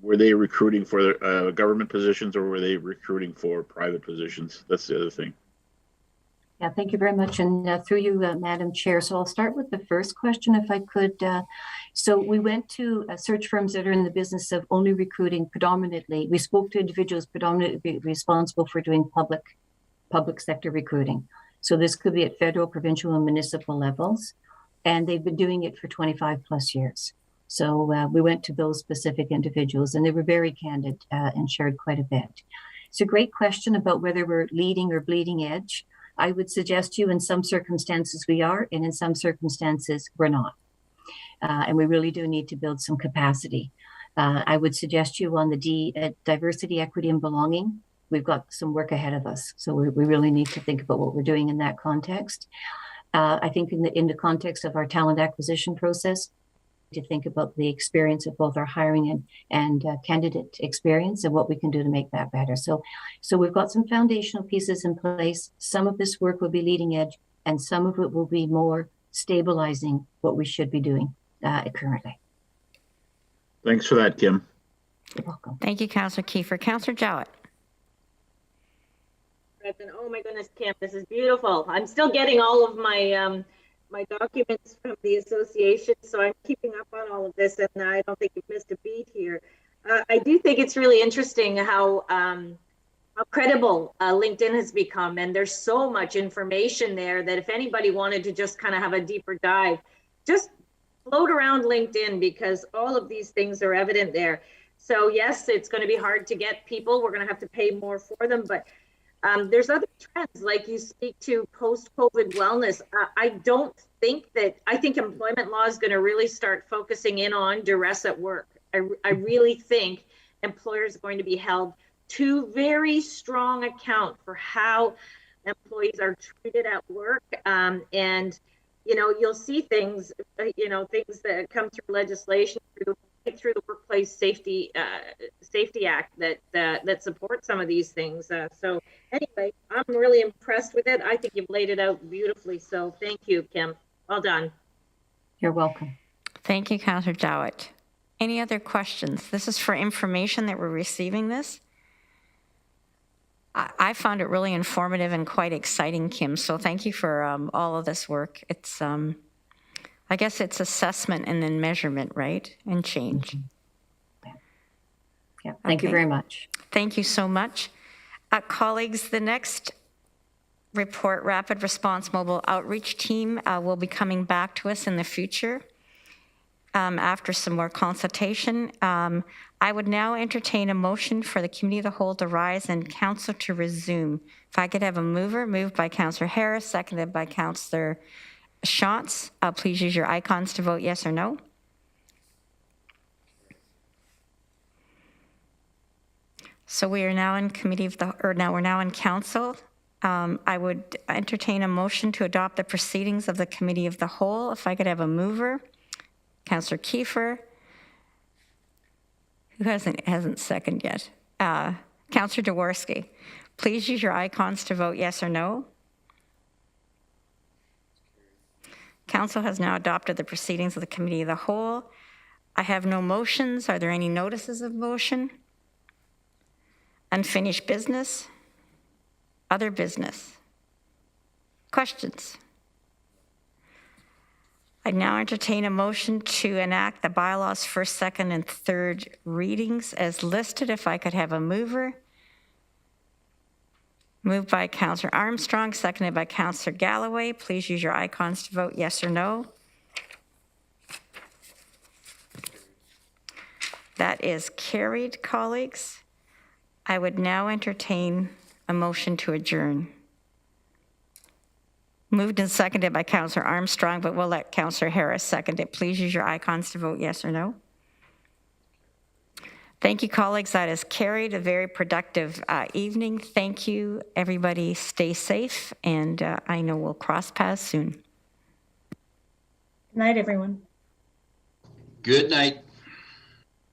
were they recruiting for government positions, or were they recruiting for private positions? That's the other thing. Yeah, thank you very much. And through you, Madam Chair. So I'll start with the first question, if I could. So we went to search firms that are in the business of only recruiting predominantly. We spoke to individuals predominantly responsible for doing public sector recruiting. So this could be at federal, provincial, and municipal levels. And they've been doing it for 25 plus years. So we went to those specific individuals, and they were very candid and shared quite a bit. It's a great question about whether we're leading or bleeding edge. I would suggest to you in some circumstances we are, and in some circumstances we're not. And we really do need to build some capacity. I would suggest to you on the diversity, equity, and belonging, we've got some work ahead of us. So we really need to think about what we're doing in that context. I think in the context of our talent acquisition process, to think about the experience of both our hiring and candidate experience and what we can do to make that better. So we've got some foundational pieces in place. Some of this work will be leading edge, and some of it will be more stabilizing what we should be doing currently. Thanks for that, Kim. You're welcome. Thank you, Councillor Kiefer. Councillor Jowett. Oh my goodness, Kim, this is beautiful. I'm still getting all of my my documents from the association, so I'm keeping up on all of this, and I don't think you've missed a beat here. I do think it's really interesting how credible LinkedIn has become, and there's so much information there that if anybody wanted to just kind of have a deeper dive, just float around LinkedIn, because all of these things are evident there. So yes, it's going to be hard to get people. We're going to have to pay more for them, but there's other trends, like you speak to post-COVID wellness. I think employment law is going to really start focusing in on duress at work. I really think employers are going to be held to very strong account for how employees are treated at work. And, you know, you'll see things, things that come through legislation, through the Workplace Safety Act that supports some of these things. So anyway, I'm really impressed with it. I think you've laid it out beautifully. So thank you, Kim. Well done. You're welcome. Thank you, Councillor Jowett. Any other questions? This is for information that we're receiving this. I found it really informative and quite exciting, Kim. So thank you for all of this work. It's I guess it's assessment and then measurement, right? And change. Yeah, thank you very much. Thank you so much. Colleagues, the next report, Rapid Response Mobile Outreach Team, will be coming back to us in the future after some more consultation. I would now entertain a motion for the Committee of the Whole to rise and Council to resume. If I could have a mover, moved by Councillor Harris, seconded by Councillor Schatz. Please use your icons to vote yes or no. So we are now in we're now in Council. I would entertain a motion to adopt the proceedings of the Committee of the Whole. If I could have a mover, Councillor Kiefer, who hasn't seconded yet. Councillor Jaworski, please use your icons to vote yes or no. Council has now adopted the proceedings of the Committee of the Whole. I have no motions. Are there any notices of motion? Unfinished business? Other business? Questions? I now entertain a motion to enact the bylaws first, second, and third readings as listed. If I could have a mover. Moved by Councillor Armstrong, seconded by Councillor Galloway. Please use your icons to vote yes or no. That is carried, colleagues. I would now entertain a motion to adjourn. Moved and seconded by Councillor Armstrong, but we'll let Councillor Harris second it. Please use your icons to vote yes or no. Thank you, colleagues. That is carried. A very productive evening. Thank you, everybody. Stay safe, and I know we'll cross paths soon. Good night, everyone. Good night.